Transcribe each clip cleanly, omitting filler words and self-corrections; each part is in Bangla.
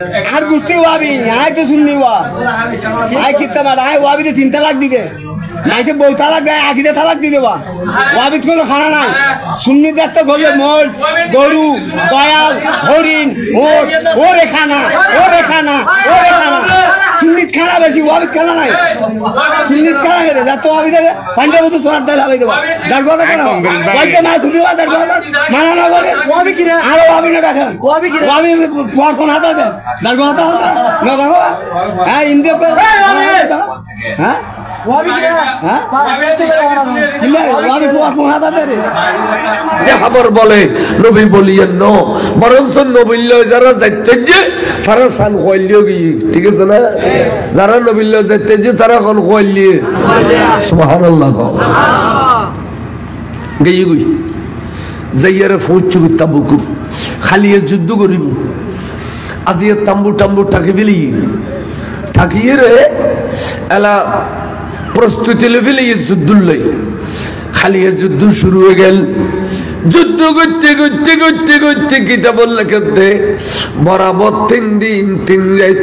আর গুষ্টি ওয়াবি আয় তো শুননি ওয়া আয় কিত্তা মার আয় ওয়াবিতে 3 তালাক দিতে নাইতে বউ তালাক দেয় আকিতে তালাক দিতে ওয়াবিত কোনো খানা নাই সুন্নি দেখতে গলে মোল গরু দয়াল হরিণ ওরে খানা সুন্নিত খানা বেশি ওয়াবিত খানা নাই সুন্নিত খানা গেলে যা তো ওয়াবিতে 5 বছর সোনার দাল হবে দেবা দরবারে কেন ওইটা না শুনিবা দরবারে মানা না বলে ওয়াবি কি না আর ওয়াবি না দেখেন ওয়াবি কি ওয়াবি ফোন ফোন হাতে দে দরবারে না বাবা হ্যাঁ ইন্দ্র কো হ্যাঁ ওয়াবি কি না হ্যাঁ ওয়াবি ফোন হাতে দে যে খবর বলে নবী বলিয়েন ন বরঞ্চ নবীল্য যারা যাইতে যে তারা সান কইলিও কি ঠিক আছে না যারা নবীল্য যাইতে যে তারা কোন কইলি সুবহানাল্লাহ গই গই যাইয়ারে ফুচু তাবুক খালি যুদ্ধ করিব আজি তাম্বু টাম্বু টাকি বিলি টাকিয়ে রে এলা প্রস্তুতি লেভেলে যুদ্ধ লই খালি যুদ্ধ শুরু হয়ে গেল যুদ্ধ করতে করতে করতে করতে কিতাব লেখাতে বরাবর 3 দিন 3 রাত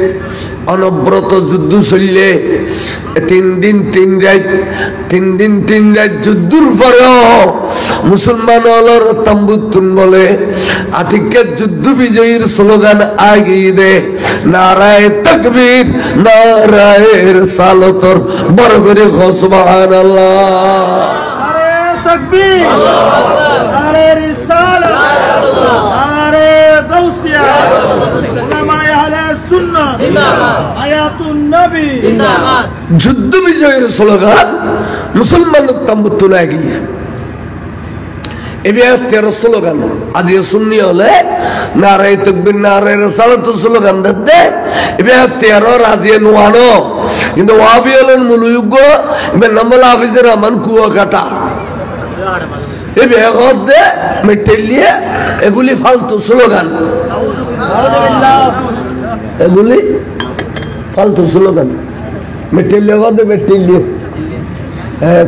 অনবরত যুদ্ধ চললে 3 দিন 3 রাত 3 দিন 3 রাত যুদ্ধর পরেও মুসলমান হলর তাম্বুতুন বলে আতিকের যুদ্ধ বিজয়ীর স্লোগান আগিয়ে দে নারায়ে তাকবীর নারায়ে রিসালাতর বড় করে সুবহানাল্লাহ নারায়ে তাকবীর নারায়ে রিসালাত নারায়ে গাউসিয়া উলামায়ে আহলে সুন্নাহ জিন্দাবাদ আয়াতুন নবী জিন্দাবাদ যুদ্ধ বিজয়ের স্লোগান মুসলমানদের তাম্বুতুন আগিয়ে এবিয়া 13 স্লোগান আজ সুন্নি হলে নারায়ে তাকবীর নারায়ে রিসালাত স্লোগান দিতে এবিয়া 13 রাজিয়ে নোয়ানো কিন্তু ওয়াবি হলেন মুলুয়ুগ ইবে নামল হাফিজুর রহমান কুয়াকাটা এবিয়া গদে মেটেলিয়ে এগুলি ফালতু স্লোগান এগুলি ফালতু স্লোগান মেটেলিয়ে গদে মেটেলিয়ে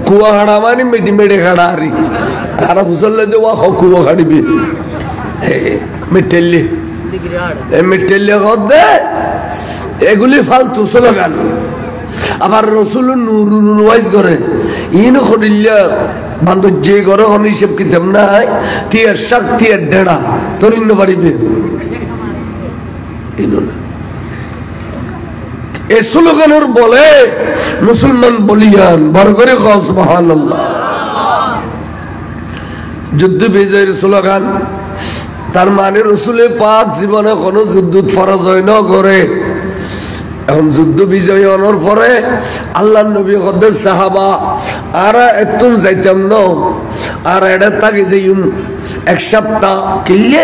কুয়া খাড়া মানে মেটি মেটে খাড়া হারি আর ফুসলে যে ওয়া কুয়া খাড়িবি মেটেলি মেটেলি গদে এগুলি ফালতু স্লোগান আবার রসুল নুরুল ওয়াইজ করে ইনো খড়িল্লা বান্ধব যে ঘরে হন হিসেব কিতাব নাই তিয়ার শাক তিয়ার ডেড়া তরিন্য পারিবে ইনো না এই স্লোগানের বলে মুসলমান বলিয়ান বরগরে সুবহানাল্লাহ যুদ্ধ বিজয়ের স্লোগান তার মানে রসুলে পাক জীবনে কোনো যুদ্ধ পরাজয় ন করে এখন যুদ্ধ বিজয় হওয়ার পরে আল্লাহ নবী হদের সাহাবা আর এতুন যাইতাম ন আর এটা তাকে যে 1 সপ্তাহ কিনলে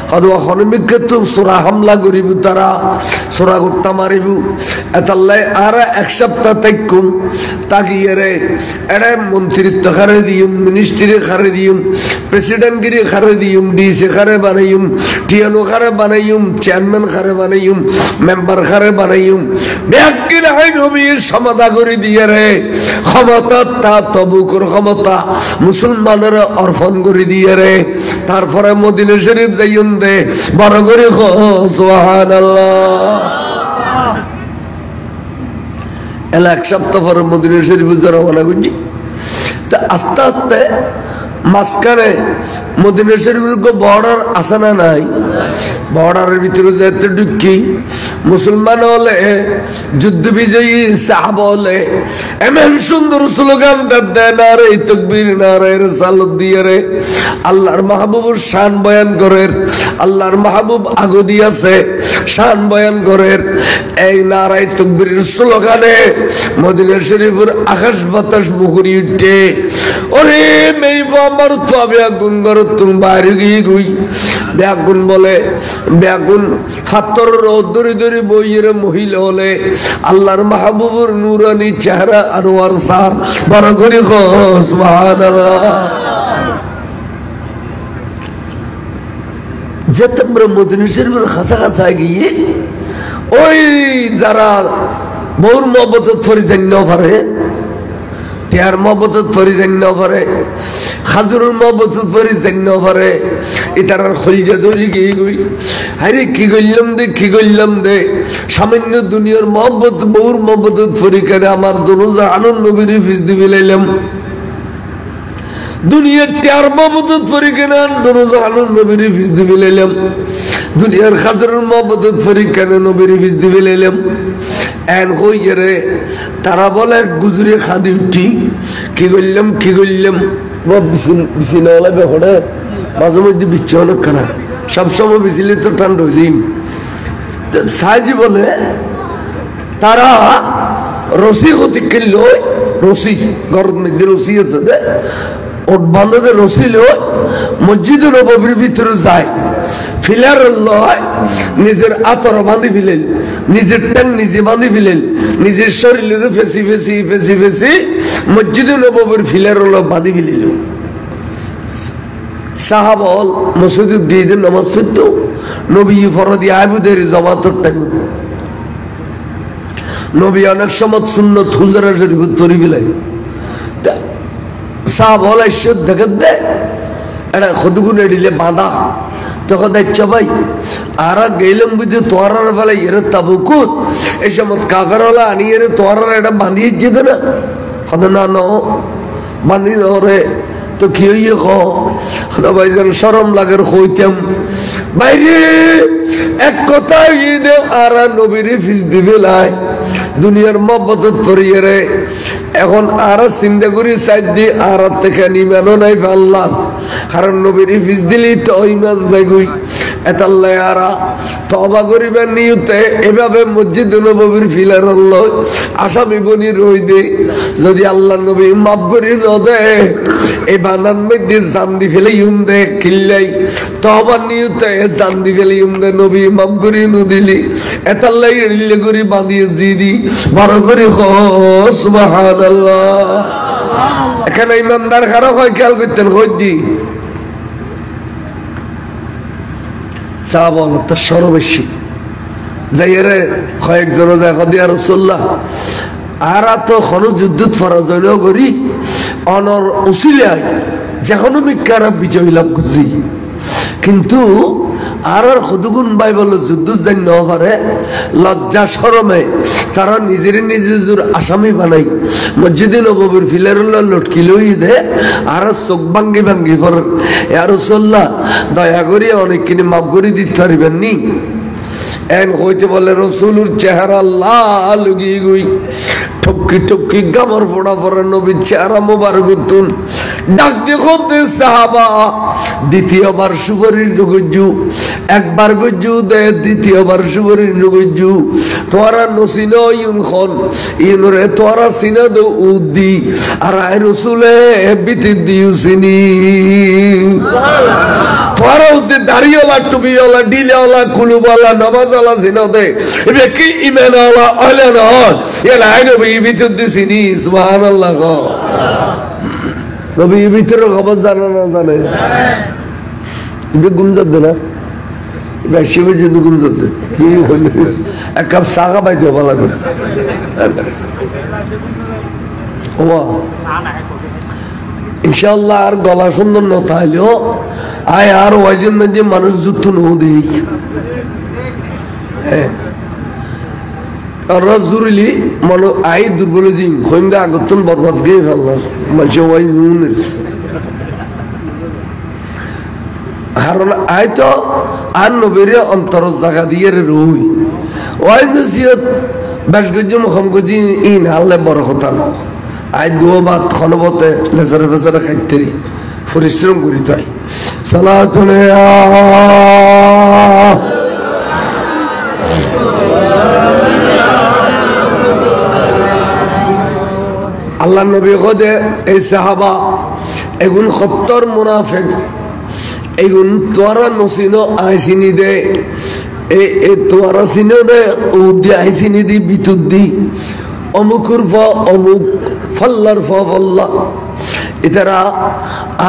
হয়তো হনমিকে তো সোরা হামলা করিব তারা সোরা গুত্তা মারিব এতাল্লাই আর 1 সপ্তাহ তাইকুম তাকিয়ে রে এটা মন্ত্রিত্ব খারে দিম মিনিস্ট্রি খারে দিম প্রেসিডেন্টগিরি খারে দিম ডিসি খারে বানাইম টিএনও খারে বানাইম চেয়ারম্যান খারে বানাইম মেম্বার খারে বানাইম ব্যাকির হাই নবীর সমাধা করে দিয়ে রে ক্ষমতা তা তবুকর ক্ষমতা মুসলমানের অর্পণ করে দিয়ে রে তারপরে মদিনা শরীফ যাইন দে বড় করে সুবহানাল্লাহ এলা 1 সপ্তাহ পরে মদিনা শরীফ রওনা করছি তা আস্তে আস্তে মাঝখানে মদিনা শরীফের বর্ডার আছে না নাই বর্ডারের ভিতরে যেতে ঢুকি মুসলমান হলে যুদ্ধ বিজয়ী সাহাবা হলে এমন সুন্দর স্লোগান দেয় নারায়ে তাকবীর নারায়ে রিসালাত দিয়ে রে আল্লাহর মাহবুবের শান বয়ান করেন আল্লাহর মাহবুব আগো দিয়েছে শান বয়ান করেন এই নারায়ে তাকবীরের স্লোগানে মদিনা শরীফের আকাশ বাতাস মুখরি উঠে ওরে মেইবা আমার তো বেগুন ঘর তুমি বাইরে গিয়ে গুই বেগুন বলে বেগুন ফাতর দরি দরি বইয়ের মহিলা হলে আল্লাহর মাহবুবের নূরানি চেহারা আনোয়ার সার বড় করে সুবহানাল্লাহ যেতে আমরা মদিনা শরীফের কাছা গিয়ে ওই যারা বউর মহব্বত ফরি জানি না পারে টিয়ার মহব্বত পরি জান্য পারে খাজুরের মহব্বত পরি জান্য পারে এটার খলিজা ধরি গিয়ে গই আরে কি করলাম দে সামান্য দুনিয়ার মহব্বত বহুর মহব্বত পরি করে আমার দরজা আনন্দ নবীর ফিস দিবি লাইলাম দুনিয়ার টিয়ার মহব্বত পরি কেন দরজা আনন্দ নবীর ফিস দিবি লাইলাম দুনিয়ার খাজুরের মহব্বত পরি কেন নবীর ফিস দিবি লাইলাম এন হই রে তারা বলে গুজরে খাদি উঠি কি করলাম বিছিনাওয়ালা বেহরে মাঝে মধ্যে বিচ্ছে অনেক খানা সবসময় বিছিলে তো ঠান্ডা হয়ে যাই সাহায্য বলে তারা রসি গতি কিনল রসি ঘরের মধ্যে রসি আছে ওট বান্ধে রসি লয় মসজিদে নববীর ভিতরে যায় ফিলার লয় নিজের আতর বাঁধি ফেলেন নিজের ট্যাং নিজে বাঁধি ফেলেন নিজের শরীরে ফেসি মসজিদে নববীর ফিলার বাঁধি ফেলিল সাহাবল মসজিদে দিয়ে দেন নামাজ পড়ত নবী ফরদি আবুদের জামাতের টাইম নবী অনেক সময় সুন্নত হুজরা শরীফ তরি বিলাই সাহাবল ঈশ্বর দেখে দে এটা খদগুন এড়িলে বাঁধা তখন দেখছো ভাই আর গেলাম বুঝি তোয়ার ফেলে এর তাবুকুত এই সময় কাফের হলা আনি এর তোয়ার এটা বাঁধিয়ে যেতে না কত না বাঁধি রে তো কি হইয়ে ভাই যেন সরম লাগের হইতাম বাইরে এক কথা দে আর নবীর ফিস দিবে লাই দুনিয়ার মহব্বত তরিয়ে রে এখন আর চিন্তা করি সাইড দিয়ে আর থেকে ইমানও নাই পাল্লা কারণ নবীর ফিস দিলি তো ইমান যাইগুই এতাল্লাই আরা তবা করিবার নিয়তে এভাবে মসজিদ নববীর ফিলার আসামি বনি রই দে যদি আল্লাহ নবী মাফ করি ন দে এই বানান মধ্যে জান্দি ফেলে দে কিল্লাই তবা নিয়তে জান্দি ফেলে দে নবী মাফ করি নদিলি এতাল্লাই রিলে করি বাঁধিয়ে জিদি বড় করে সুবহানাল্লাহ এখানে ইমানদার খারাপ হয় খেয়াল করতেন হইদি সর্ববেশী যাইরে কয়েকজন দিয়া রসুল্লাহ আর তো কোনো যুদ্ধ ফরাজল করি অনর উচিলে যেকোনো বিজ্ঞান বিজয় লাভ করছি কিন্তু আর সদুগুণ বাই বলে যুদ্ধ যাই নরে লজ্জা শরমে তারা নিজের নিজের আসামি বানাই মসজিদে নববীর ফিলের লটকি লই দে আর চোখ ভাঙ্গি পর রাসূলুল্লাহ দয়া করি অনেকখিনি মাফ করে দিতে পারবেন নি এন হইতে বলে রসুলুর চেহারা লাল গিয়ে গুই ঠকি গামর ফোড়া পরে নবীর চেহারা মোবারক তুন ডাক দেখো সাহাবা দ্বিতীয়বার সুবরির গজ্জু একবার গজ্জু দে দ্বিতীয়বার সুবরির গজ্জু তোরা নসিন ইউন খন ইউনরে তোরা সিনা দো উদ্দি আর আই রসুলে বিতি দিউসিনি তোরা উদ্দি দাড়িওয়ালা টুপিওয়ালা ডিলেওয়ালা কুলুবালা নামাজওয়ালা সিনা দে এবে কি ইমানওয়ালা আলে না এলা আই নবী বিতি দিছিনি সুবহানাল্লাহ গো নবী ভিতরে খবর জানা না জানে গুমজাত দে না বেশি বেশি গুমজাত দে কি হইল এক কাপ চা পাইতে ভালো করে ইনশাল্লাহ আর গলা সুন্দর ন তাহলেও আয় আর ওয়াইজেন যে মানুষ যুদ্ধ নৌ দিই হ্যাঁ জুরিলি মনে আই দুর্বল জিম হইন্দা আগতন বরবাদ গিয়ে ফেললাম মানুষ ওয়াই নুনের কারণ আই তো আর নবীরে অন্তর জায়গা দিয়ে রই ওয়াই নসিহত বেশ গজ্জ মুখম গজি ইন হাললে বড় কথা না আই দুও বাদ খনবতে লেজারে ফেজারে খাইতে পরিশ্রম করি তাই সালাতুনে আল্লাহ নবী কদে এই সাহাবা এগুন সত্তর মুনাফিক এগুন তোরা নসিনো আইসিনি দে এই তোরা সিনো দে উদ্দি আইসিনি দি বিতুদ্দি অমুকুর ফ অমুক ফল্লার ফ ফল্লা ইতারা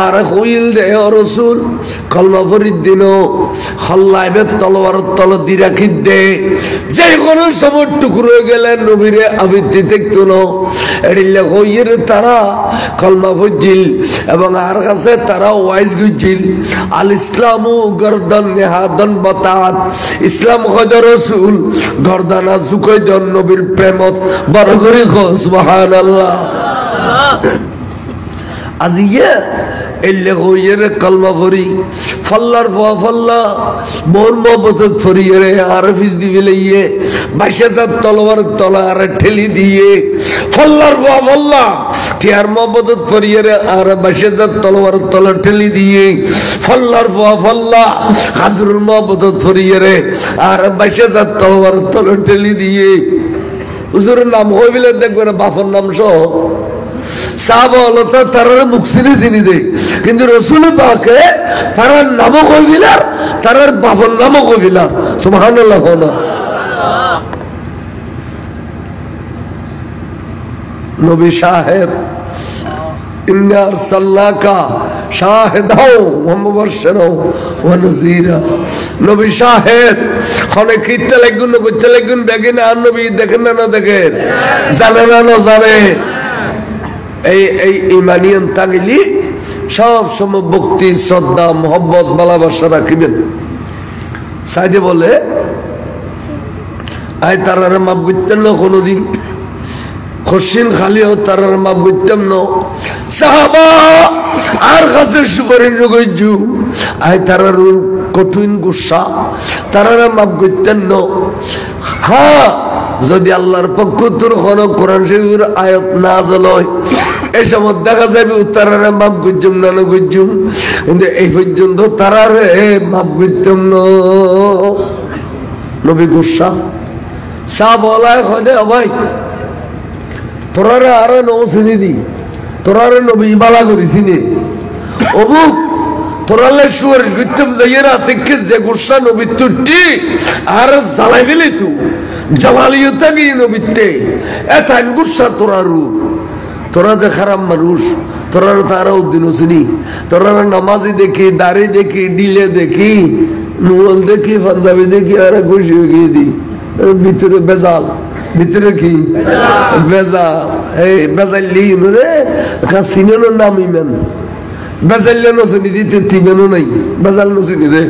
আর হইল দে রসুল কলমা ফরিদ দিন হল্লাইবে তলোয়ার তল দি রাখি দে যে কোনো সময় টুকরো হয়ে গেলে নবীরে আবৃত্তি দেখতো না এড়িলে হইয়ের তারা কলমা ফজিল এবং আর কাছে তারা ওয়াইজ গুজিল আল ইসলামু গর্দন নেহাদন বতাত ইসলাম হদ রসুল গর্দানা ঝুঁকই জন নবীর প্রেমত বড় করে সুবহানাল্লাহ আজ এলে হইয়ের কলমা ফরি ফল্লার ফল্লা মোর মহবত ফরিয়ে আর ফিস দিবে লইয়ে 22,000 তলোয়ার তলা আর ঠেলি দিয়ে ফল্লার ফল্লা টিয়ার মহবত ফরিয়ে আর 22,000 তলোয়ার তলা ঠেলি দিয়ে ফল্লার ফল্লা হাজরুর মহবত ফরিয়ে আর 22,000 তলোয়ার তলা ঠেলি দিয়ে হুজুরের নাম হইলে দেখবেন বাপর নাম সহ সাহাবা হলো তারা মুখ চিনি দেয় কিন্তু রসুল পাকে তারা নামও কইবিলার তার বাপর নামও কইবিলার সুবহানাল্লাহ নবী শাহেদ ইন্না আরসালনাকা শাহিদাও ওয়া মুবাশশিরাও ওয়া নাযীরা নবী শাহেদ খনে কিতে লাগুন কইতে লাগুন বেগিন আর নবী দেখেন না দেখেন জানে না জানে এই ইমানিয়ান তাগিলি সব সময় ভক্তি শ্রদ্ধা মোহব্বত ভালোবাসা রাখিবেন সাইডে বলে আই তারারে মাপ করতেন না কোনোদিন খসিন খালিও তারারে মাপ করতাম না সাহাবা আর কাছে সুপারিশ কইছু আই তারার কঠিন গুসা তারারে মাপ করতেন না হ্যাঁ যদি আল্লাহর পক্ষ তোর কোরআন শরীফের আয়াত নাযিল হয় এই সময় দেখা যাবে তারারে মাপ করছুম না করছুম কিন্তু এই পর্যন্ত তারারে মাপ করতাম না নবী গুসা সা বলায় হয় ভাই তোরারে আরো নৌ চিনি দি তোরারে নবী বালা করেছি নে অবুক তোরালে সুয়ারিশ করতাম যাইয়েরা থেকে যে গুসা নবী তুটি আর জ্বালাই দিলি তু জ্বালালিও থাকি নবীতে এত গুসা তোরারু তোরা যে খারাপ মানুষ তোরা তারা উদ্দিন চিনি তোরা নামাজি দেখি দাড়ি দেখি ডিলে দেখি নুল দেখি পাঞ্জাবি দেখি আর খুশি গিয়ে দি ভিতরে বেজাল ভিতরে কি বেজাল এই বেজাল্লি রে সিনেনোর নাম ইমান বেজাল্লে নচিনি দিতে তিমেনও নাই বেজাল নচিনি রে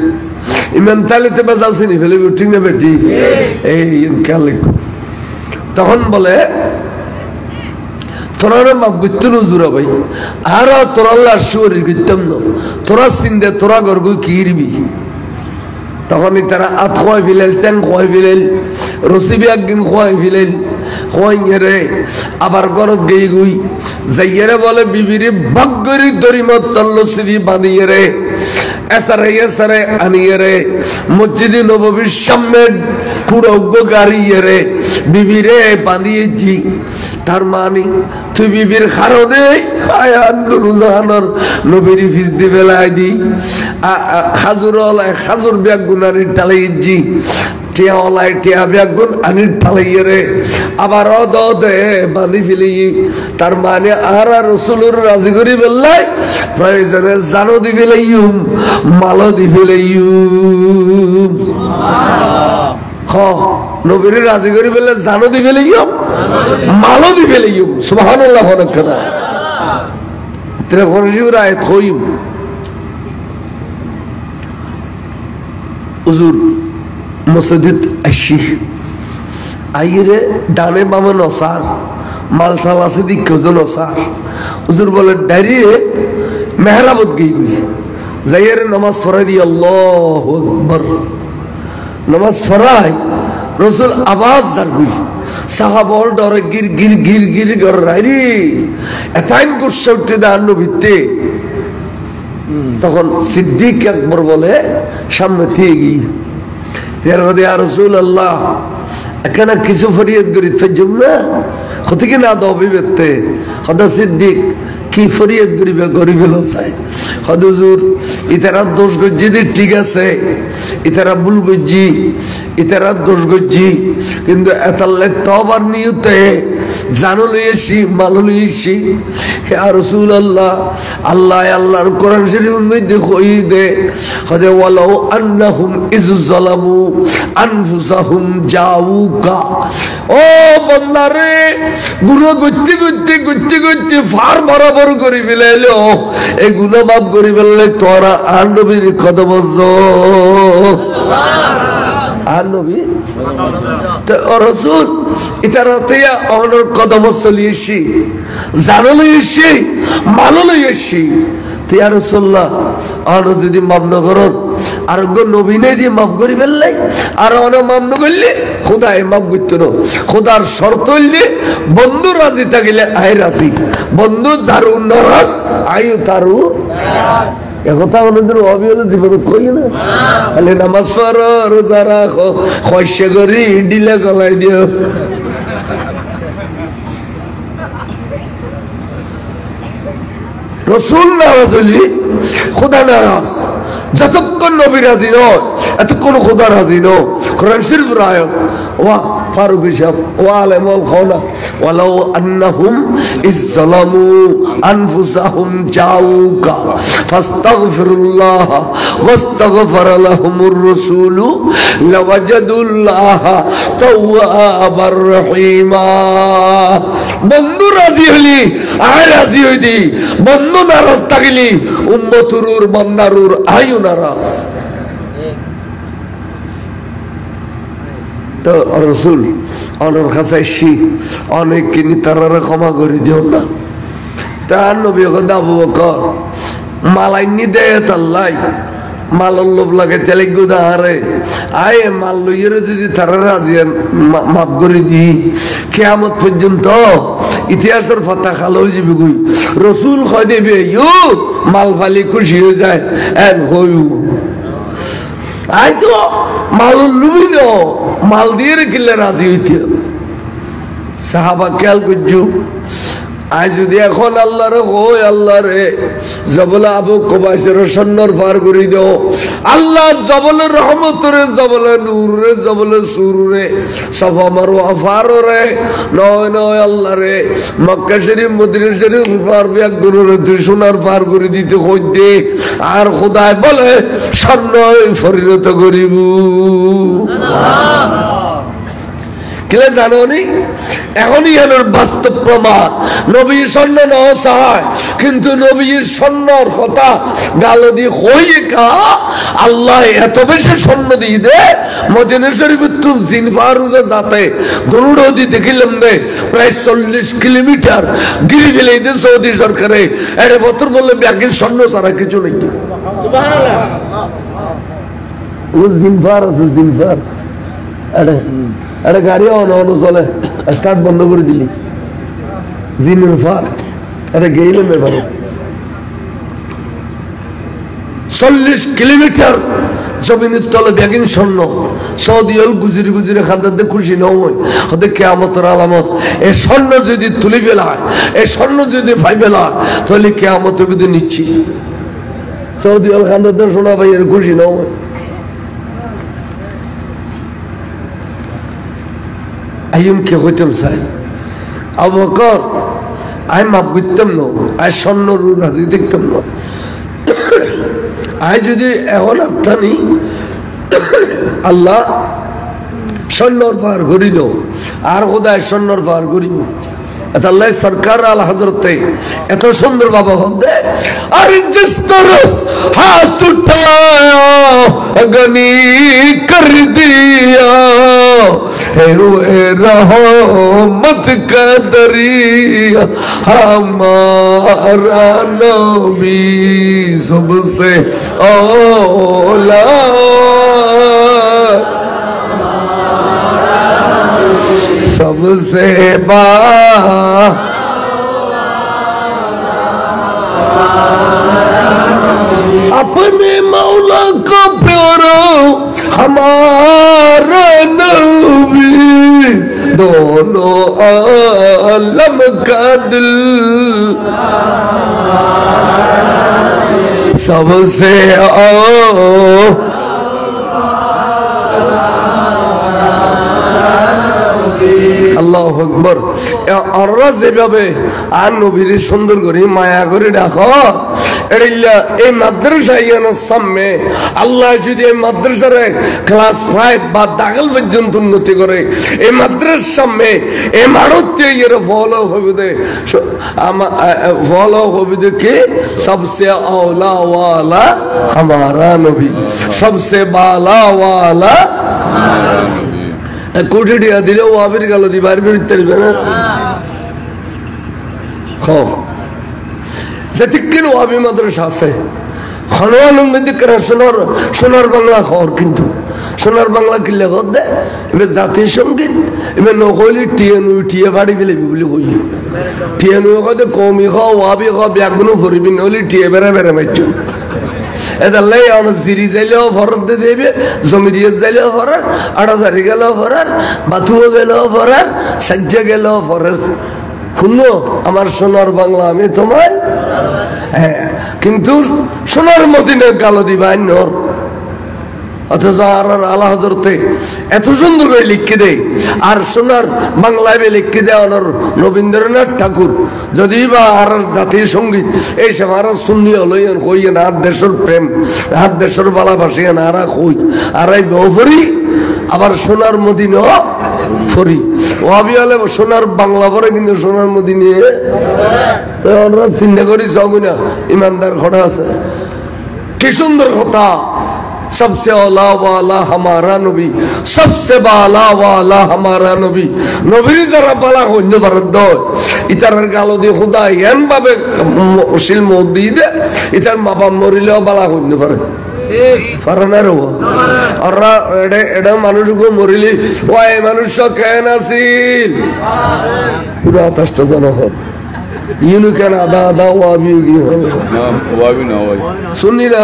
ইমান তালিতে বেজাল চিনি ফেলে ঠিক না বেটি এই খেয়াল তখন বলে তোরা মাপ করতে নজুরা ভাই আর তোরা আল্লাহ সুয়ারিশ করতাম না তোরা চিন্তা তোরা গর্গ কি দিবি তখনই তারা আত খোয়াই ফেলেল টেন খোয়াই ফেলেল রসিবি একদিন খোয়াই ফেলেল খোয়াই রে আবার গরত গেই গুই যাইয়েরে বলে বিবিরে বাগরি দরিমত তল্লসিদি বাঁধিয়ে রে এসারে আনিয়ে রে মসজিদে নববীর সামনে কুড়গ্য গাড়িয়ে রে বিবিরে বাঁধিয়েছি তার মানে তুই বিবির কারণে আয়ানুরুল্লাহর নবীর ফিস দি বেলায় দি খাজুর ওলায় খাজুর ব্যাগ গুনারির টালাইছি টিয়া ওলায় টিয়া ব্যাগ গুন আনির টালাইয়ে রে আবার দে বাঁধি ফেলি তার মানে আর রসুলুর রাজি করি বেল্লাই প্রয়োজনে জানো দি ফেলাইম মালও দি ফেলাইম নবীর রাজি করি বললে জানো দি ফেলাইম মালও দি ফেলাইম সুবহানাল্লাহ না তেরা কোরআনের আয়াত কইম হুজুর মসজিদ আসি আইরে ডানে বামে নসার মালটাল আছে দিকে নসার হুজুর বলে ডাইরেক্ট মেহরাবত গই যাইয়ের নামাজ পড়াই দি আল্লাহু আকবার নামাজ পড়াই রসুল আওয়াজ জারগুই সাহাবর ডরে গির গির গির গির গর রাইরি এতাইন গুসা উঠে দাঁড় নবীতে তখন সিদ্দিক আকবর বলে সামনে থেকে গিয়ে রাসূলুল্লাহ এখানে কিছু ফরিয়াদ করি ফজম না হতে কি না দবে বেতে হদা সিদ্দিক কি ফরিয়াদ করিবে গরিব হলো চাই হুজুর ইতারা দোষ গজ্জি দি ঠিক আছে ইতারা ভুল গজ্জি ইতারা দোষ গজ্জি কিন্তু এতাল্লে তওবার নিয়তে জানো লইছি মাল লইছি ইয়া রাসূলুল্লাহ আল্লাহ আল্লাহর কোরআন শরীফের মধ্যে কই দে হযে ওয়ালাউ আন্নাহুম ইয যালামু আনফুসাহুম জাউকা ও বান্দারে গুনাহ করতে ফার বরাবর করি ফেলাইলো এই গুনাহ মাফ করি ফেললে তোরা আর নবীর কদম আর নবী তো রাসূল ইতারাতে অনর কদম চলিয়েছি জানো লইছি মানো লইছি তে ইয়া রাসূলুল্লাহ আর যদি মাফ না করো আর গো নবী নে দিয়ে মাফ করি ফেললে আর অন মাফ না করলে খোদায় মাফ করতে না খোদার শর্ত হইলে বন্ধু রাজি থাকিলে আয় রাজি বন্ধু যারু নারাজ আয়ু তারু একথা আমাদের অবিহল জীবনত কই না খালি নামাজ পড়ো রোজা রাখো খয়স করি ডিলে গলায় দিও রসুল নারাজ হইলি খোদা নারাজ যতক্ষণ নবী রাজি নয় এতক্ষণ খোদা রাজি নয় কোরআন শরীফের আয়াত ওয়া ফারুক সাহেব ওয়া আলেমুল খাওনা ওয়ালাউ আন্নাহুম ইয যালামু আনফুসাহুম জাউকা ফাস্তাগফিরুল্লাহ ওয়াস্তাগফারা লাহুমুর রাসূল লাওয়াজাদুল্লাহ তাওয়াবার রহিমা বন্ধু রাজি হলি আয় রাজি হইদি বন্ধু নারাজ থাকিলি উম্মতুর বান্দারুর আয়ু নারাজ তো রাসূল অনর কাছে এসি অনেক কিনি তারারে ক্ষমা করে দিও না তার নবী কথা আবু বকর মালাইনি দেয় তাল্লাই মালার লোভ লাগে তেলে গুদা হারে আয় মাল লইয়ের যদি তারা রাজি মাফ করে দি কিয়ামত পর্যন্ত ইতিহাসের ফাতা খালো যাবে গই রসুল কয় দেবে ইউ মাল ফালি খুশি হয়ে যায় এক হইউ আই তো মাল লুবি ন মাল দিয়ে রেখিলে রাজি হইতে সাহাবা খেয়াল করছু আজ যদি এখন আল্লাহরে হই আল্লাহ রে জবল আবু কুবাইসের সন্নর পার করে দাও আল্লাহ জবলের রহমতরে জবলের নূরে জবলের সুরে সফা মারওয়া পার রে নয় নয় আল্লাহ রে মক্কা শরীফ মদিনা শরীফ পার বিয়াক গুরুরে তুই সোনার পার করে দিতে হইতে আর খোদায় বলে স্বর্ণই পরিণত করিব কিলে জানো নি এখনই এর বাস্তব প্রমাণ নবীর স্বর্ণ নাও চায় কিন্তু নবীর স্বর্ণর কথা গালো দিয়ে হইয়ে কা আল্লাহ এত বেশি স্বর্ণ দিয়ে দে মদিনা শরীফের তুল জিনফারুজা যাতে দৌড় দিয়ে দেখিলাম দে প্রায় 40 কিলোমিটার গিরি গেলে এদের সৌদি সরকারে এর বছর বললে ব্যাগের স্বর্ণ ছাড়া কিছু নেই ও জিনফার আছে জিনফার একটা গাড়ি অনো চলে স্টার্ট বন্ধ করে দিলি জিনের ফার এটা গেইলাম এবারে 40 কিলোমিটার জমিনের তলে ব্যাগিন স্বর্ণ সৌদি হল গুজরি গুজরি খান্দাতে খুশি নয় হতে কিয়ামতের আলামত এই স্বর্ণ যদি তুলি ফেলায় এই স্বর্ণ যদি পাই ফেলায় তাহলে কিয়ামতের বিধি নিচ্ছি সৌদি হল খান্দাতে শোনা ভাই এর খুশি নয় আইম কে হইতাম চাই আবু বকর আই মাপ করতাম না আই স্বর্ণ রাজি দেখতাম না আই যদি এখন আত্মানি আল্লাহ স্বর্ণর পার করি দাও আর খোদায় স্বর্ণর পার করি আল্লাহ সরকার আল হজরতে এত সুন্দর বাবা হতে আর জিস तरफ हाथ उठाया गनी कर दिया हुए रहमत का दरिया हमारा नबी सबसे औला सबसे बा अपने मौला का प्यारा हमारा नबी दोनों आलम का दिल सबसे আল্লাহু আকবার। আমরা যেভাবে আর নবীর সুন্দর করে মায়া করে রাখো, এই মাদ্রাসার সামনে আল্লাহ যদি এই মাদ্রাসার ক্লাস 5 বা দাখিল পর্যন্ত উন্নতি করে, এই মাদ্রাসার সামনে এই মারুতি এর ফলো হবে কি সবসে আওলা ওয়ালা हमारा नबी, सबसे बाला वाला কোটি টিয়া দিলে ও আবির গেল দি বাইর করে দিতে পারবে না। যেতিকেন ওয়াবি মাদ্রাসা আছে হনুমানন্দ দিকে সোনার বাংলা খবর, কিন্তু সোনার বাংলা কিনলে খর দে এবার জাতীয় সঙ্গীত এবার নকলি টিয়ে বাড়ি গেলে বলে কই টিয়ানু কদে কমি খাও ওয়াবি খাও ব্যাগুনো ভরবি নলি টিয়ে বেড়া বেড়া মারছ এদাল্লাই অনেক সিরি যাইলেও ফরত দিয়ে দেবে, জমিরিয়ে যাইলেও ফরার, আড়াজারি গেলেও ফরার, বাথুও গেলেও ফরার, সাজ্জা গেলেও ফরার। শুনো আমার সোনার বাংলা আমি তোমার, হ্যাঁ, কিন্তু সোনার মদিনে গালো দিবা নর, অথচ আর আল্লাহ হযরতে এত সুন্দর করে লিখে দেয়। আর সোনার বাংলায় লিখে দেয় অনর রবীন্দ্রনাথ ঠাকুর, যদি বা আর জাতীয় সঙ্গীত এই সব আর শুনি হলইন কইয়েন আর দেশের প্রেম আর দেশের ভালোবাসিয়েন আর কই আর এই গহরি আবার সোনার মদিনা ফরি ওয়াবি হলে সোনার বাংলা পরে, কিন্তু সোনার মদিনে আমরা চিন্তা করি সব না ইমানদার খড়া আছে। কি সুন্দর কথা, सबसे औला वाला हमारा नबी, सबसे बाला वाला हमारा नबी। नबीर जरा बाला होन्न बरद इतार गालो दे खुदा एन भाবে শিল মোদি দে ইতার মাপা মরিলেও বালা হইন্ন পারে পারে রো আর এটা মানুষকে মরিলি ওই মানুষ কেন আছিল পুরো 28 জন হত ইউনু কেন আদা আদা ওয়াবি ওয়াবি না ওই শুনি না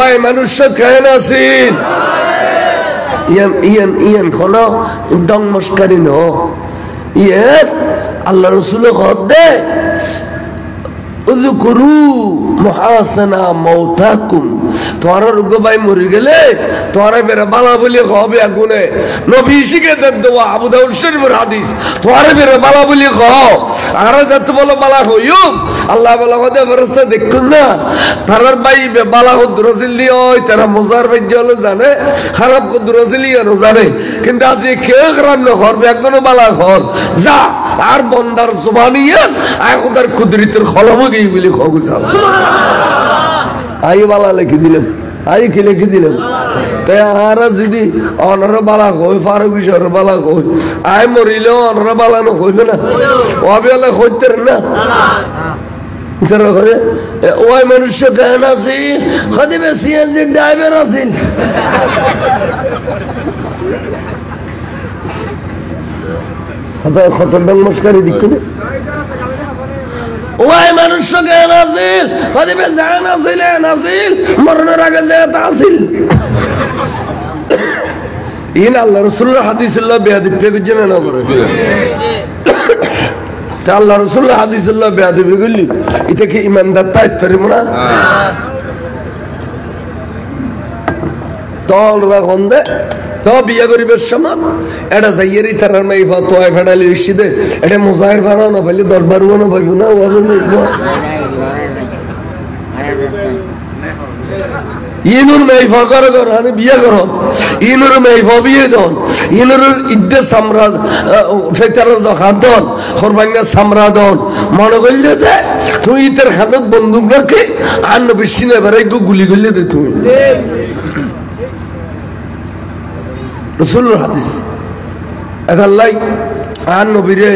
ওই মানুষ কেন আছিল ইয়ান ইয়ান ইয়ান খনো ডং মস্কারি নো ইয়ার আল্লাহ রাসূল কদে উযকুরু মুহাসানা মাউতাকুম, তোরা রুগ ভাই মরি গেলে তোরা বেরা বালা বলি কবে আগুনে নবী শিখে দেন দোয়া আবু দাউদ শরীফের হাদিস, তোরা বেরা বালা বলি ক আর যত বলো বালা হইও আল্লাহ বলা কদে ফেরেশতা দেখুন না তারার ভাই বালা কুদরসিলি ওই তারা মুজার ভাইজল জানে খারাপ কুদরসিলি আর জানে, কিন্তু আজ কেউ খারাপ না করবে একজন বালা কর যা আর বন্দার জুবানিয়া আয় খোদার কুদরতের খলম গই বলি খগু যা আই বালা লিখে দিলাম আই কি লিখে দিলাম তাই আর যদি অনর বালা কই ফারুক ঈশ্বর বালা কই আই মরিলেও অনর বালা না কইবে না ওবেলা কইতে না ইতার করে ওই মানুষ কেন আছে খদিবে সিএনজি ড্রাইভার আছে কত ডং মস্কারি দিক করে ওই মানুষ কেন আছিল খদিবে জান আছিল নাছিল মরণের আগে যে তা আছিল ইন আল্লাহ রাসূলুল্লাহ হাদিসুল্লাহ বেয়াদবি পেগজে না করে তা আল্লাহ রাসূলুল্লাহ হাদিসুল্লাহ বেয়াদবি গলি এটা কি ইমানদার তাই পারিব না তল রাখুন দে তো বিয়া করিবার সময় এটা যাইয়েরই তারার মাই ফতোয়া ফেডালি ইসিদে এটা মুজাহির ফারা না বলি দরবার না বলবো না ওয়াবে ইনুর মাই ফকর কর আমি বিয়া করো ইনুর মাই ফবিয়ে দন ইনুর ইদ্দে সামরাদ ফেতার দখাদন কুরবানিয়া সামরাদন মনে কইলে দে তুই তোর হাতত বন্দুক রাখে আর নবী সিনে বেরাই গুলি গলে দে তুই রাসূলুল্লাহ হাদিস এটা লাই আর নবীরে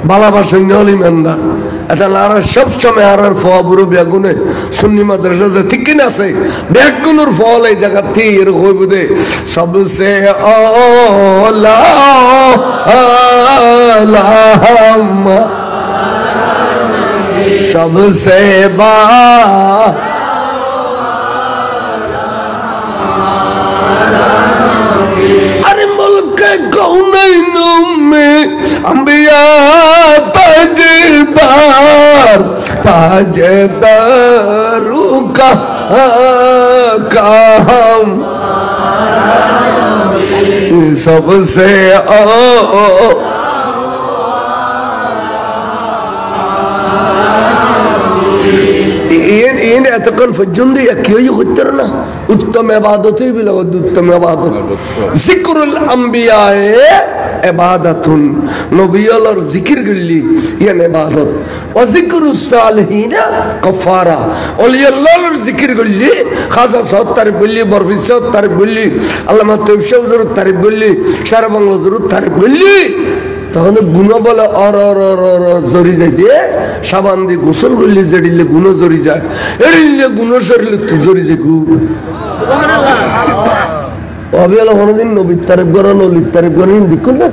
ভালোবাসেন হল ইমানদার এটা লারা সব সময় আর ফবুরু বেগুনে সুন্নি মাদ্রাসা যে ঠিক কিনা আছে বেগুনের ফল এই জায়গা থেকে এর হইব দে সবসে আলা আলাহুম্মা সবসে বা कौनैन में अंबिया ताजदार ताजदारू का काम सबसे এতক্ষণ পর্যন্ত কেউই করতে না উত্তম ইবাদতই বিল উত্তম ইবাদত যিকরুল আম্বিয়া ইবাদাতুন নবিয়্যির জিকির করলি ইয়ান ইবাদত ওয়া যিকরুস সালিহিন কাফারা ওলিয়াল্লাহর জিকির করলি খাজা সাদ তারিফ করলি বরফি সাদ তারিফ করলি আল্লামা তৈয়ব সাহেবের তারিফ করলি সারা বাংলা তারিফ করলি তখন গুণ বলে জরি যায় দিয়ে সাবান দিয়ে গোসল করলে জড়িলে গুণ জরি যায় এড়িলে গুণ সরিলে তো জরি যায় গু অবিয়াল কোনদিন নবীর তারিফ করো নলির তারিফ করো দেখুন না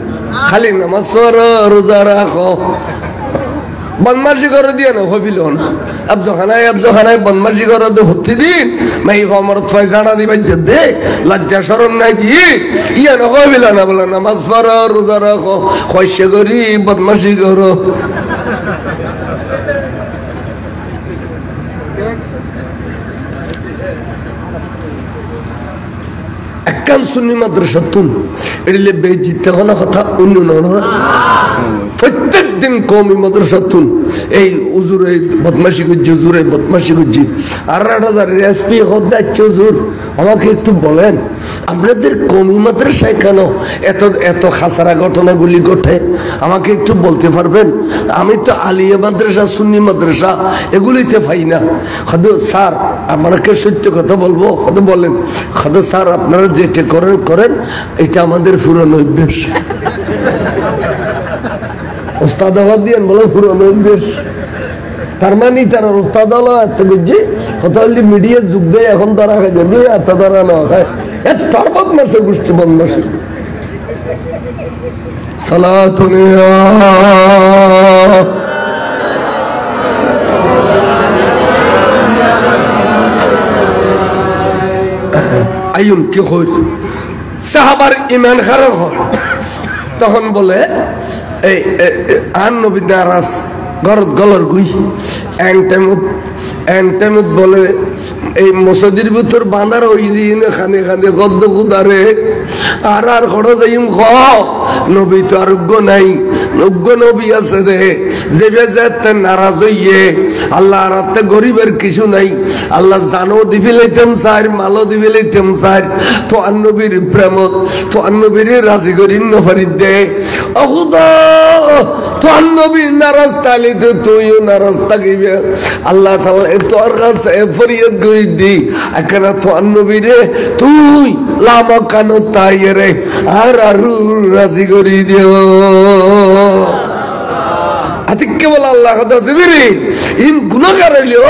খালি নামাজ পড়ো রোজা রাখো বদমাশি করে দিয়ে না হবিল না আবজখানায় বদমাশি করে তো হতে দিন মাই আমার পয়সাটা দিবেন দে লজ্জা শরম নাই দিয়ে ইয়া না হবিল না বলে নামাজ পড়ো রোজা রাখো খয়স করি বদমাশি করো একখান সুন্নি মাদ্রাসাতুন এড়িলে বেজিতে কোনো কথা অন্য না প্রত্যেক দিন কওমি মাদ্রাসাতুন এই হুজুরে বদমাশি করছে হুজুরে বদমাশি করছে আর রেসপি হতে যাচ্ছে হুজুর আমাকে একটু বলেন আপনাদের কওমি মাদ্রাসায় কেন এত এত খাসারা ঘটনাগুলি ঘটে আমাকে একটু বলতে পারবেন আমি তো আলিয়া মাদ্রাসা সুন্নি মাদ্রাসা এগুলিতে পাই না খাদু স্যার আমাকে সত্য কথা বলবো খাদু বলেন খাদু স্যার আপনারা যেটা করেন করেন এটা আমাদের পুরনো অভ্যাস ওস্তাদ দিয়ে বলো পুরনো অভ্যাস তার মানে তারা ওস্তাদ হলো এত বুঝছি কত মিডিয়ার যুগ দেয় এখন তারা যদি এত তারা না হয় তার বদমাসে গোষ্ঠী বদমাসে সালাতুনিয়া আইন কি হই সাহাবার ইমান খারাপ হয় তখন বলে এই আন নবী নারাজ গরত গলর গুই এন্টেমুত বলে এই মসজিদের ভিতর বাঁধার ওই দিন খানে খানে গদ্দ কুদারে আর খড় যাইম খ নবী তো আর উগ্র নাই উগ্র নবী আছে রে যে বেজাতে নারাজ হইয়ে আল্লাহ রাতে গরিবের কিছু নাই আল্লাহ জানো দিবি লইতেম চাই মালও দিবি লইতেম চাই তো নবীর প্রেমত তো নবীর রাজি করি নফারি দে অহুদা তো নবী নারাজ তালি তো তুইও নারাজ থাকিবে আল্লাহ তাআলা তোর কাছে ফরিয়াদ করি দি এখানে তো নবীরে তুই লামা কানো তাই রে আর আরু রাজি করি দিও আতিকে বলে আল্লাহ কথা জিবরি ইন গুনাহগার হইলো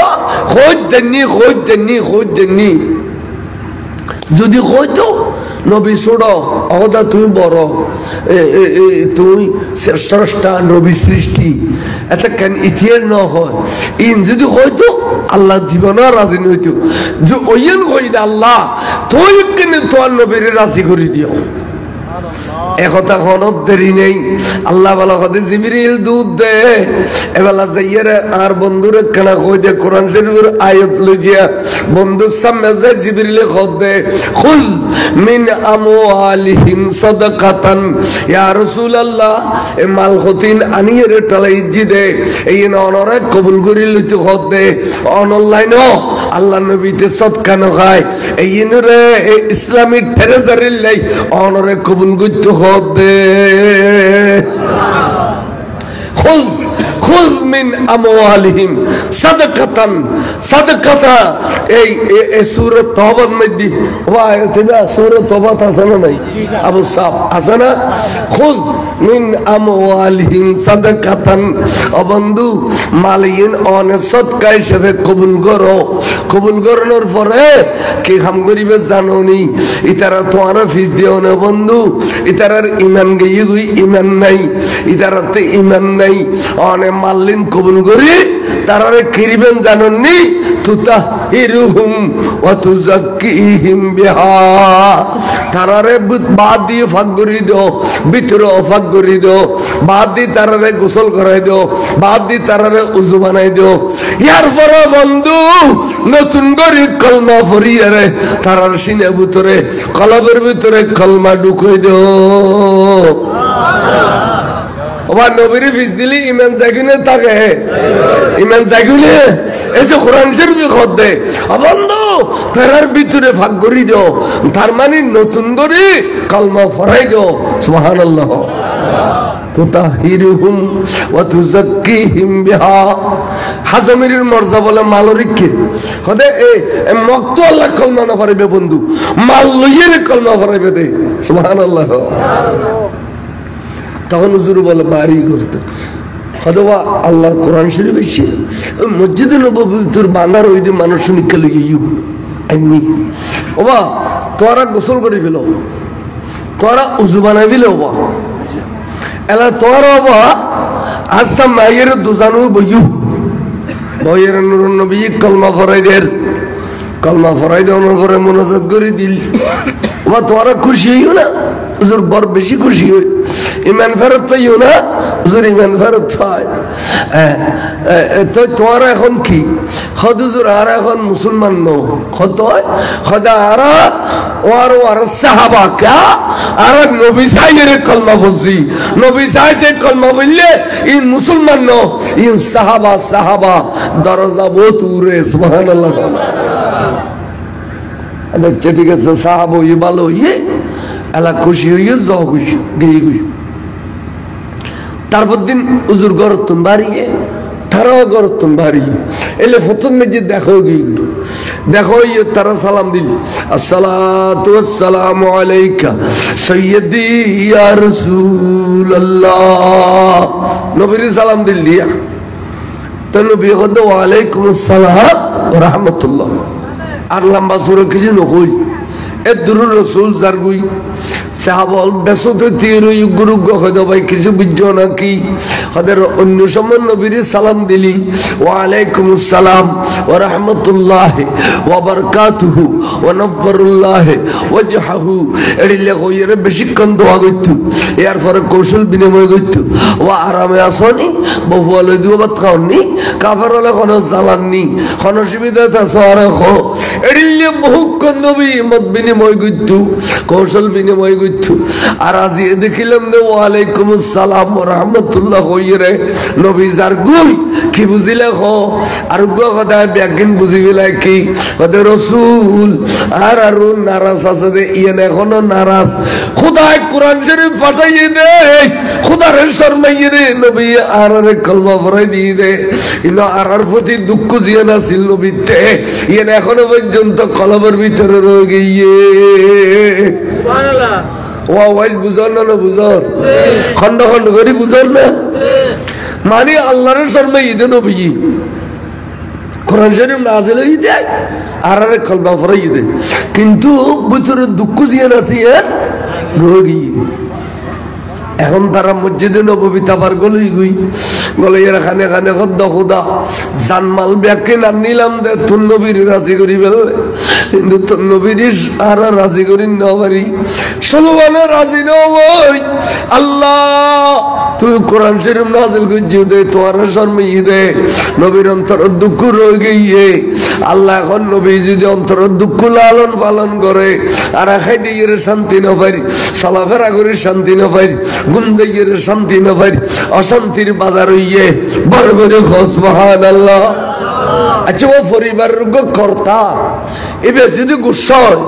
খোঁজ জান্নি যদি হইতো নবী ছোড়ো অহদা তুই বড় তুই স্রষ্টা নবী সৃষ্টি এটা কেন ইতিহাস ন হয় ইন যদি হইতো আল্লাহ জীবন রাজি নইতো যে ওইন কইদা আল্লাহ তুই কেন তোর নবীর রাজি করে দিও একথা কোনো দেরি নেই আল্লাহ বলা কথা জিবরিল দুধ দে এবেলা যাইয়ারে আর বন্ধুরে কেনা কই দে কোরআন শরীফের আয়াত লইয়া বন্ধুর সামনে যে জিবরিলে কই দে খুল মিন আমওয়ালিহিম সাদাকাতান ইয়া রাসূলুল্লাহ এ মাল খতিন আনিয়ে টালাই জি দে এই নরে কবুল করি লইতে কই দে অনলাইন আল্লাহ নবীতে সদকা ন খায় এই রে ইসলামী ট্রেজারির লাই অনরে কবুল করতে হবে খুয মিন আমওয়ালিহিম সাদাকাতান সাদাকাতা এই সূরা তওবার মধ্যে ওয়াইতবা সূরা তওবা আছে না নাই আবু সাব আছে না খুয মিন আমওয়ালিহিম সাদাকাতান ও বন্ধু মালিন অনে সদকা হিসেবে কবুল করো কবুল করানোর পরে কি কাম করিবে জানো নি ইতারা তোমার ফিস দিও না বন্ধু ইতারার ঈমান গিয়ে গই ঈমান নাই ইতারাতে ঈমান নাই অনে মালিন কবুল করি তারারে কিরিবেন জানেননি তুতাহিরুহুম ওয়া তুযাক্কিহিম বিহা তারারে বাদ দিয়ে ফাঁক করে দাও ভিতরে ফাঁক করে দাও বাদ দিয়ে তারারে গোসল করাই দাও বাদ দিয়ে তারারে উযু বানাই দাও ইয়ার পরে বন্ধু নতুন করে কলমা পড়িয়ে রে তারার সিনের ভিতরে কলবের ভিতরে কলমা ঢুকাই দাও ওবা নবীর ফিস দিলি ইমান জাগিনে থাকে ইমান জাগিনে এসে কোরআন শরীফ খদ দে বন্ধু তারার ভিতরে ভাগ করি দাও তার মানে নতুন করে কলমা পড়াই দাও সুবহানাল্লাহ তুতাহিরুহুম ওয়া তুযাক্কিহিম বিহা হাজমিরের মর্যাদা বলে মালরিককে কদে এ মক্ত আল্লাহ কলমা না পড়াইবে বন্ধু মাল লইয়ে কলমা পড়াইবে দে সুবহানাল্লাহ তখন হুজুর বলে বাড়ি করতে হয়তোবা আল্লাহর কোরআন শরীফ এসে মসজিদে নববীর বান্দার ওই যে মানুষ শুনিকে লইয়ে এমনি ওবা তোরা গোসল করে ফেল তোরা উজু বানাই ফেলে ওবা এলা তোর ওবা আচ্ছা মায়ের দুজানু বইয়ু বইয়ের নুর নবী কলমা ফরাই দের কলমা ফরাই দেওয়ার পরে মোনাজাত করে দিল ওবা তোরা খুশি হইও না হুজুর বড় বেশি খুশি হই ইমান ফেরত পাইও না হুজুর ইমান ফেরত পায় তো তোমার এখন কি খদ হুজুর আর এখন মুসলমান নো খদ খদা আর সাহাবা কা আর নবী সাইয়ের কলমা বলছি নবী সাইয়ে কলমা বললে ইন মুসলমান নো ইন সাহাবা দরজা বহুত উরে সুবহানাল্লাহ আচ্ছা ঠিক আছে সাহাবা ওই ভালো ইয়ে এলা খুশি হইয়ে যাও খুশি গিয়ে খুশি তারপর দিন হুজুর গরতুন বাড়িয়ে তারাও গরতুন বাড়িয়ে এলে প্রথম মেজে দেখো গিয়ে দেখো তারা সালাম দিল আসসালাতু ওয়াসসালামু আলাইকা সাইয়্যিদি ইয়া রাসূলুল্লাহ নবীর সালাম দিল দিয়া তো নবী কত ওয়া আলাইকুম আসসালাম ওয়া রাহমাতুল্লাহ আর লম্বা সুরে কিছু নকই এ দুরুর রাসূল জারগুই সাহাবল বেসতে তিরুই গুরু গহদ ভাই কিছু বুঝছো নাকি ওদের অন্য সময় নবীর সালাম দিলি ওয়া আলাইকুম আসসালাম ওয়া রাহমাতুল্লাহ ওয়া বারাকাতুহু ওয়া নফরুল্লাহ ওয়াজহাহু এডিলে কইরে বেশিক্ষণ দোয়া কইতু এর পরে কৌশল বিনিময় কইতু ওয়া আরামে আসনি বহুয়ালে দিও বাত খাওনি কাফারলে কোনো জালাননি কোনো সুবিধা তা সরে খো এডিলে বহুক্ষণ নবী মত বিনিময় কইতু কৌশল বিনিময় কইতু আর আজি দেখিলাম নে ওয়া আলাইকুম আসসালাম ওয়া রাহমাতুল্লাহ কইরে নবী জার গুই কি বুঝিলে খো আর গো কথা ব্যাগিন বুঝিবিলা কি ওদে রাসূল আর নারাজ আছে দে ইয়েন এখনো নারাজ খোদায় কোরআন শরীফ পাঠাইয়ে দে খোদার শরমাইয়ে দে নবী আর কলমা পড়াই দিয়ে দে কিন্তু আর প্রতি দুঃখ জিয়া না ছিল নবীতে ইয়েন এখনো পর্যন্ত কলমের ভিতরে রয়ে গিয়ে সুবহানাল্লাহ ওয়া ওয়াইজ বুঝার না বুঝার খন্ড খন্ড করে বুঝার না মানে আল্লাহর শরমাইয়ে দে নবী কোরআন শরীফ নাযিল হই দে আর কলমা পড়াই দে কিন্তু ভিতরে দুঃখ জিয়া না সিয়ার রোগী এখন তারা মসজিদে নববী তাবার গলই গই বলে এর খানে খানে খদ্দ খোদা জানমাল ব্যাকে না নিলাম দে তোর নবীর রাজি করি বেলে কিন্তু তোর নবীর আর রাজি করি না পারি সলমানে রাজি নই আল্লাহ তুই কোরআন শরীফ নাযিল করছি দে তোমার শর্মিয়ে দে নবীর অন্তর দুঃখ রয়ে গিয়ে আল্লাহ এখন নবী যদি অন্তর দুঃখ লালন পালন করে আর খাই দিয়ে শান্তি না পারি চলাফেরা করে শান্তি না পারি ঘুম যাইয়ে শান্তি না পারি অশান্তির বাজার হইয়ে বড় করে সুবহানাল্লাহ আচ্ছা ও পরিবারের কর্তা এবার যদি গুসা হয়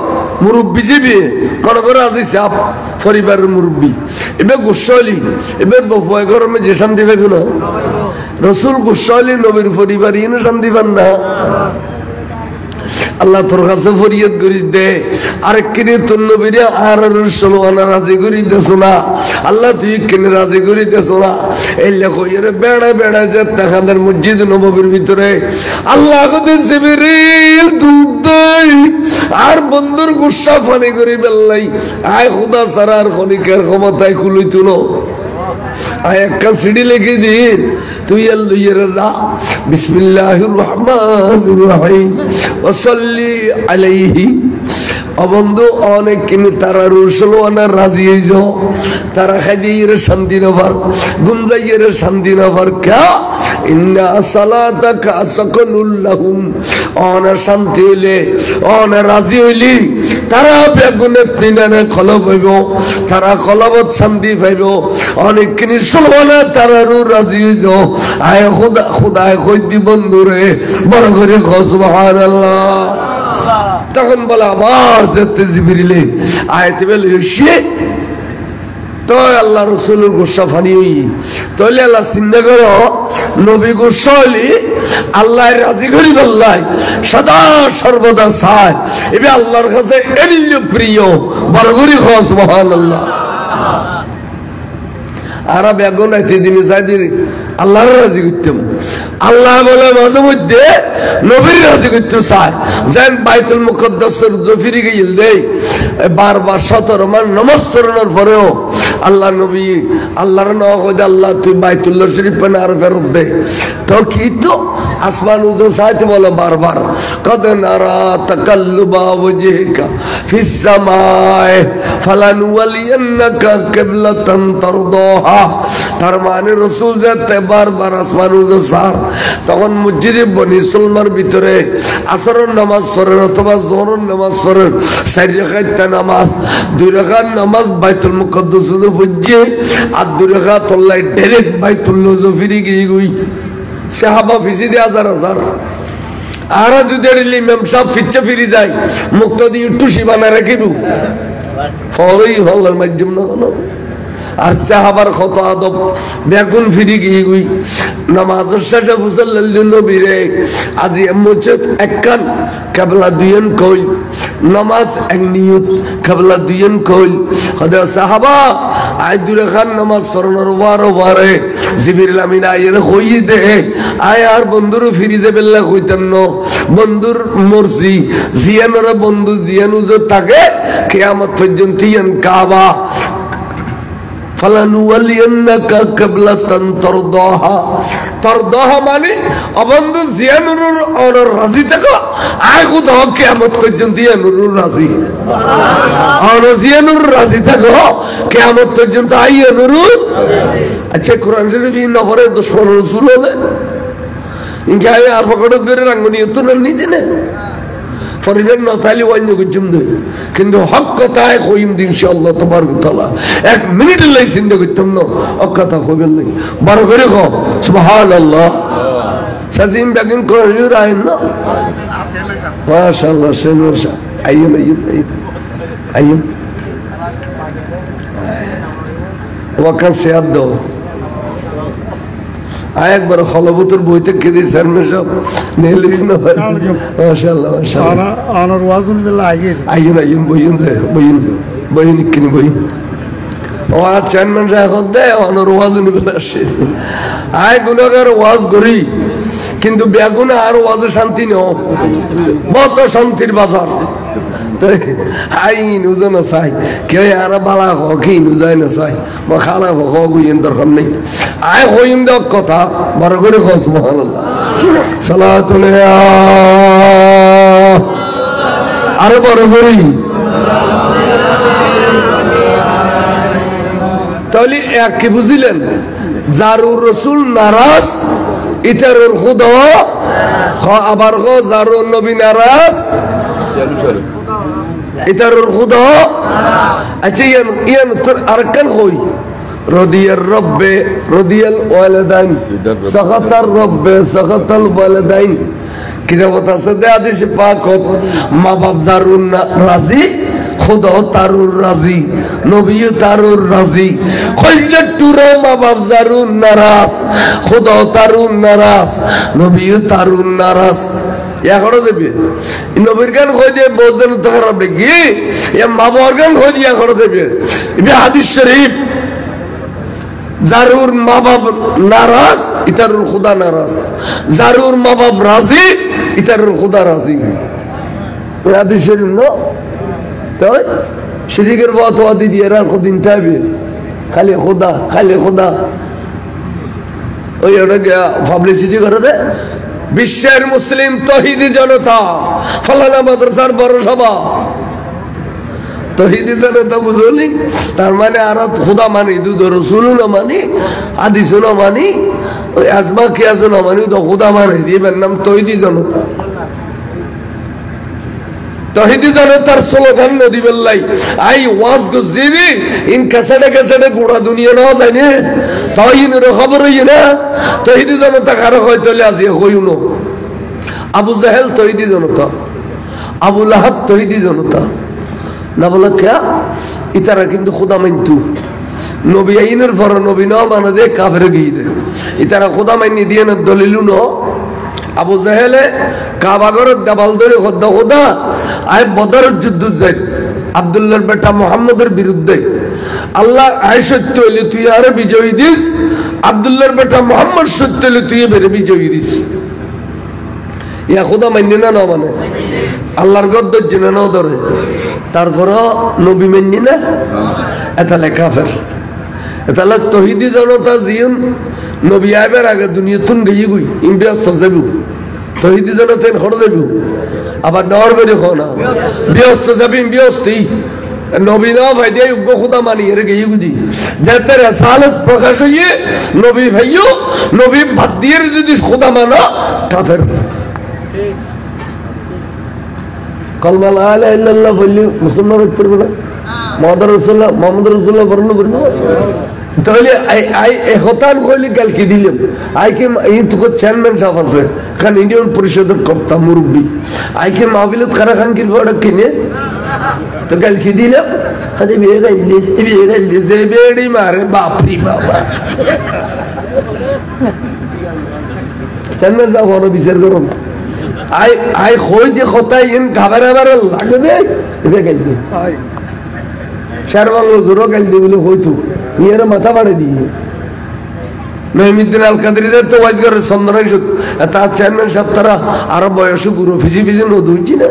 মুরব্বী যাবে মনে করে আজি সাপ পরিবারের মুরব্বী এবার গুসা হলি এবার বফুয়াই গরমে যে শান্তি পাইব না রসুল গুসা হলি নবীর পরিবার ইয়ে শান্তি পান না আল্লাহ তোর কাছে ফরিয়াদ করি দে আরেক কিনে তোর নবীরে আর সলমানা রাজি করি দেছ না আল্লাহ তুই কিনে রাজি করি দেছ না এই লেখো এর বেড়া বেড়া যে তাহাদের মসজিদ নববীর ভিতরে আল্লাহ কদিন জিবরিল দুধ দেই আর বন্ধুর গুসা ফানি করি বেল্লাই আয় খোদা সারা আর খনিকের ক্ষমতায় খুলই তুলো আয় একটা সিডি লিখে দিন তুই লইয়ে যা বিসমিল্লাহির রহমানির রহিম ওয়া সাল্লি আলাইহি অবন্ধু অনেক কিনে তারা রসুলওয়ানা রাজি হইজ তারা খাইয়ে শান্তি নবার গুমজাইয়ের শান্তি নবার কা ইন্না সালাতাকা সাকানুল লাহুম অনা শান্তি হইলে অনা রাজি হইলি তারা বেগুনে পিনানে কলব হইব তারা কলবত শান্তি পাইব অনেক কিনে রসুলওয়ানা তারা রাজি হইজ আয় খোদা খোদায় কইদি বন্ধুরে বড় করে সুবহানাল্লাহ তখন বলে আবার যেতে জিবরিলে আয়াতে বলে তো আল্লাহ রসুলের গোসা ফানি হই তাহলে আল্লাহ চিন্তা করো নবী গোসা হইলি আল্লাহ রাজি করি বললাই সদা সর্বদা চায় এবার আল্লাহর কাছে এরিল প্রিয় বড় করি সুবহানাল্লাহ আর বেগুন আইতে দিনে চাই দিন আল্লাহর রাজি করতাম আল্লাহ বলে মাঝে মধ্যে নবীর রাজি করতে চায় যেন বাইতুল মুকদ্দাসের জফিরি গিয়ে দেয় বারবার 17 মান নামাজ পড়ানোর পরেও আল্লাহ নবী আল্লাহর নাম কইতে আল্লাহ তুই বাইতুল্লাহ শরীফ পানে আর ফেরত দে তো কি তো আসমান উজো চাইতে বলে বারবার কদ নারা তাকাল্লুবা ওয়াজহিকা ফিস সামায়ে ফালানুওয়ালিয়ান্নাকা কিবলাতান তারদাহা তার মানে রাসূল যেতে বারবার আসমান উজো সার তখন মসজিদে বনি সুলমার ভিতরে আসরের নামাজ পড়েন অথবা যোহরের নামাজ পড়েন 4 রাকাত নামাজ 2 রাকাত নামাজ বাইতুল মুকদ্দাস পড়ছে আর 2 রাকাত আল্লাহ ডাইরেক্ট বাইতুল্লাহ ফিরে গিয়ে গই সাহাবা ফিসি দিয়ে হাজার হাজার আর যদি ইমাম সাহেব ফিচ্ছে ফিরে যায় মুক্তদি একটু সীমানা রাখিব ফলই হল্লার মাধ্যম না কোনো আর সাহাবার কত আদব বেগুন ফিরে গিয়ে গই নামাজের শেষে ফুসল্লাল নবীরে আজি মসজিদ একখান কেবলা দুইন কইল নামাজ এক নিয়ত কেবলা দুইন কইল হদে সাহাবা আই দুরে খান নামাজ পড়ানোর বারে জিবরিল আমিন আইরে কইয়ে দে আয় আর বন্ধুর ফিরে যাবে বেল্লা কইতাম ন বন্ধুর মর্জি জিয়ানরা বন্ধু জিয়ানু যে থাকে কিয়ামত পর্যন্ত ইয়ান কাবা ফালানুওয়ালিয়ান্নাকা কিবলাতান তারদাহা তারদাহা মানে অবন্ধু জিয়ানুর আর রাজি থাকো আয় খুদ কিয়ামত পর্যন্ত জিয়ানুর রাজি আর জিয়ানুর রাজি থাকো কিয়ামত পর্যন্ত আইয়ানুর আচ্ছা কোরআন শরীফ নহরে দুশমন রাসূল হলে ইনকে আর পকড় ধরে রাঙ্গুনি তো নিতে না ফরিনের নতালি ওয়াইন গুজুম দে কিন্তু হক কথায় কইম দিন ইনশাআল্লাহ তাবারক তাআলা 1 মিনিট লাই চিন্তা করতাম না হক কথা কইবেন লাগি বড় করে কও সুবহানাল্লাহ সাজিম বেগিন কইর আইন না মাশাআল্লাহ সেনসা আইন আইন ওয়াকা সিয়াদ দাও একবার খলবতুর বইতে কেঁদে চেয়ারম্যান সব নেহলি না মাশাআল্লাহ মাশাআল্লাহ আনার ওয়াজুন বিল্লাহ আইন বইন কিনি বই ও চেয়ারম্যান সাহেব দে আনার ওয়াজুন বিল্লাহ আসে আয় গুনাহগার ওয়াজ করি কিন্তু বেগুনা আর ওয়াজে শান্তি নেও বড় শান্তির বাজার আইন উজনা চাই কে আর বালা হকিন উজাই না চাই বা খালা হগুইন দরকার নেই আয় হইম দেখ কথা বড় করে কও সুবহানাল্লাহ সালাতুল আরে বড় করি তাহলে এক কি বুঝিলেন জারুর রাসূল নারাজ ইতারুর খুদা আবার জারুর নবী নারাজ ইতারুর খুদা আচ্ছা ইয়ান তোর আরকান হই রদিয়ার রব্বে রদিয়াল ওয়ালিদাইন সাখাতার রব্বে সাখাতাল ওয়ালিদাইন কিরা কথা আছে দে হাদিস পাকত মা বাপ জারুন রাজি খুদা তারুর রাজি নবী তারুর রাজি কলজতুর মা বাপ জারুন নারাজ খুদা তারুন নারাজ নবী তারুন নারাজ এখনো দেবে নবীর গান কই দিয়ে বলতেন তো খারাপ নাকি মা বাবার গান কই দিয়ে এখনো দেবে এ হাদিস শরীফ জারুর মা বাপ নারাজ ইতারুর খুদা নারাজ জারুর মা বাপ রাজি ইতারুর খুদা রাজি হাদিস শরীফ না তাই শিরিকের বাতওয়াদি দিয়ে রাখো দিন তাইবে খালি খোদা খালি খোদা। ওই ওটা পাবলিসিটি করে দে, বিশ্বের মুসলিম তহিদি জনতা ফলানা মাদ্রাসার বড় সভা। তহিদি জনতা বুঝলি, তার মানে আর খোদা মানি, দুধ রসুল না মানি, আদিস না মানি, ওই আজমা কিয়াস না মানি, তো খোদা মানে দিবেন নাম তহিদি জনতা। তহিদি জনতার স্লোগান নদী বেল্লাই আই ওয়াজ গুজিবি ইন কাছেটে কাছেটে গোড়া দুনিয়া না যায় না, তহিনের খবর হই না। তহিদি জনতা কারো হয়তো আজি হইল। আবু জাহেল তহিদি জনতা, আবু লাহাব তহিদি জনতা না, বলে কে ইতারা কিন্তু খোদা মানতু। নবী আইনের পর নবী না মানে দে কাফের গিয়ে দে, ইতারা খোদা মাইনি দিয়ে না দলিলু ন। আবু জাহেলে কাবাগরের দেওয়াল ধরে খোদা খোদা আয় বদরের যুদ্ধ যাই আব্দুল্লাহর বেটা মুহাম্মদের বিরুদ্ধে। আল্লাহ আয় সত্য হইলে তুই আরো বিজয়ী দিস, আব্দুল্লাহর বেটা মুহাম্মদ সত্য হইলে তুই বেড়ে বিজয়ী দিস। ইয়া খোদা মান্য না মানে আল্লাহর গদ্দর জেনে নাও ধরে, তারপরও নবী মান্য না, এতালে কাফের। এতালে তহিদি জনতা জিয়ন নবী আইবার আগে দুনিয়াতুন গিয়ে গুই ইন্ডিয়াস্ত যাবো, তহিদি জনতা হড় যাবো, আবার ডর করে না ব্যস্ত যাবি ব্যস্তি নবী না ভাই দিয়ে উগ্র খোদা মানি এর গিয়ে গুজি যাতে রেসালত প্রকাশ হইয়ে নবী ভাইও নবী ভাত দিয়ে যদি খোদা মানো কাফের। কলমা লা ইলাহা ইল্লাল্লাহ বললি মুসলমান হতে পারবে না, মোহাম্মদ রাসূলুল্লাহ বর্ণ করবো। তাহলে হতান কইলে কালকে দিলাম আইকে এই তো চেয়ারম্যান সাহেব আছে খান ইন্ডিয়ান পরিষদের কর্তা মুরব্বী, আইকে মাহবিলত খারা খান কি কিনে তো কালকে দিলাম যে বেড়ি মারে বাপরি বাবা। চেয়ারম্যান সাহেব হলো বিচার করুন আই কই দিয়ে হতাই ইন খাবার আবার লাগে দে এটা কালকে শেরবাংলো জোরো কালকে বলে হইতো ইয়ের মাথা বাড়ে দিয়ে মেহমুদ্দিন আল কাদরিদের তো ওয়াজ করে চন্দ্রাই তার চেয়ারম্যান সাহেব তারা আরো বয়স গুরু ফিজি ফিজি নদুইছি না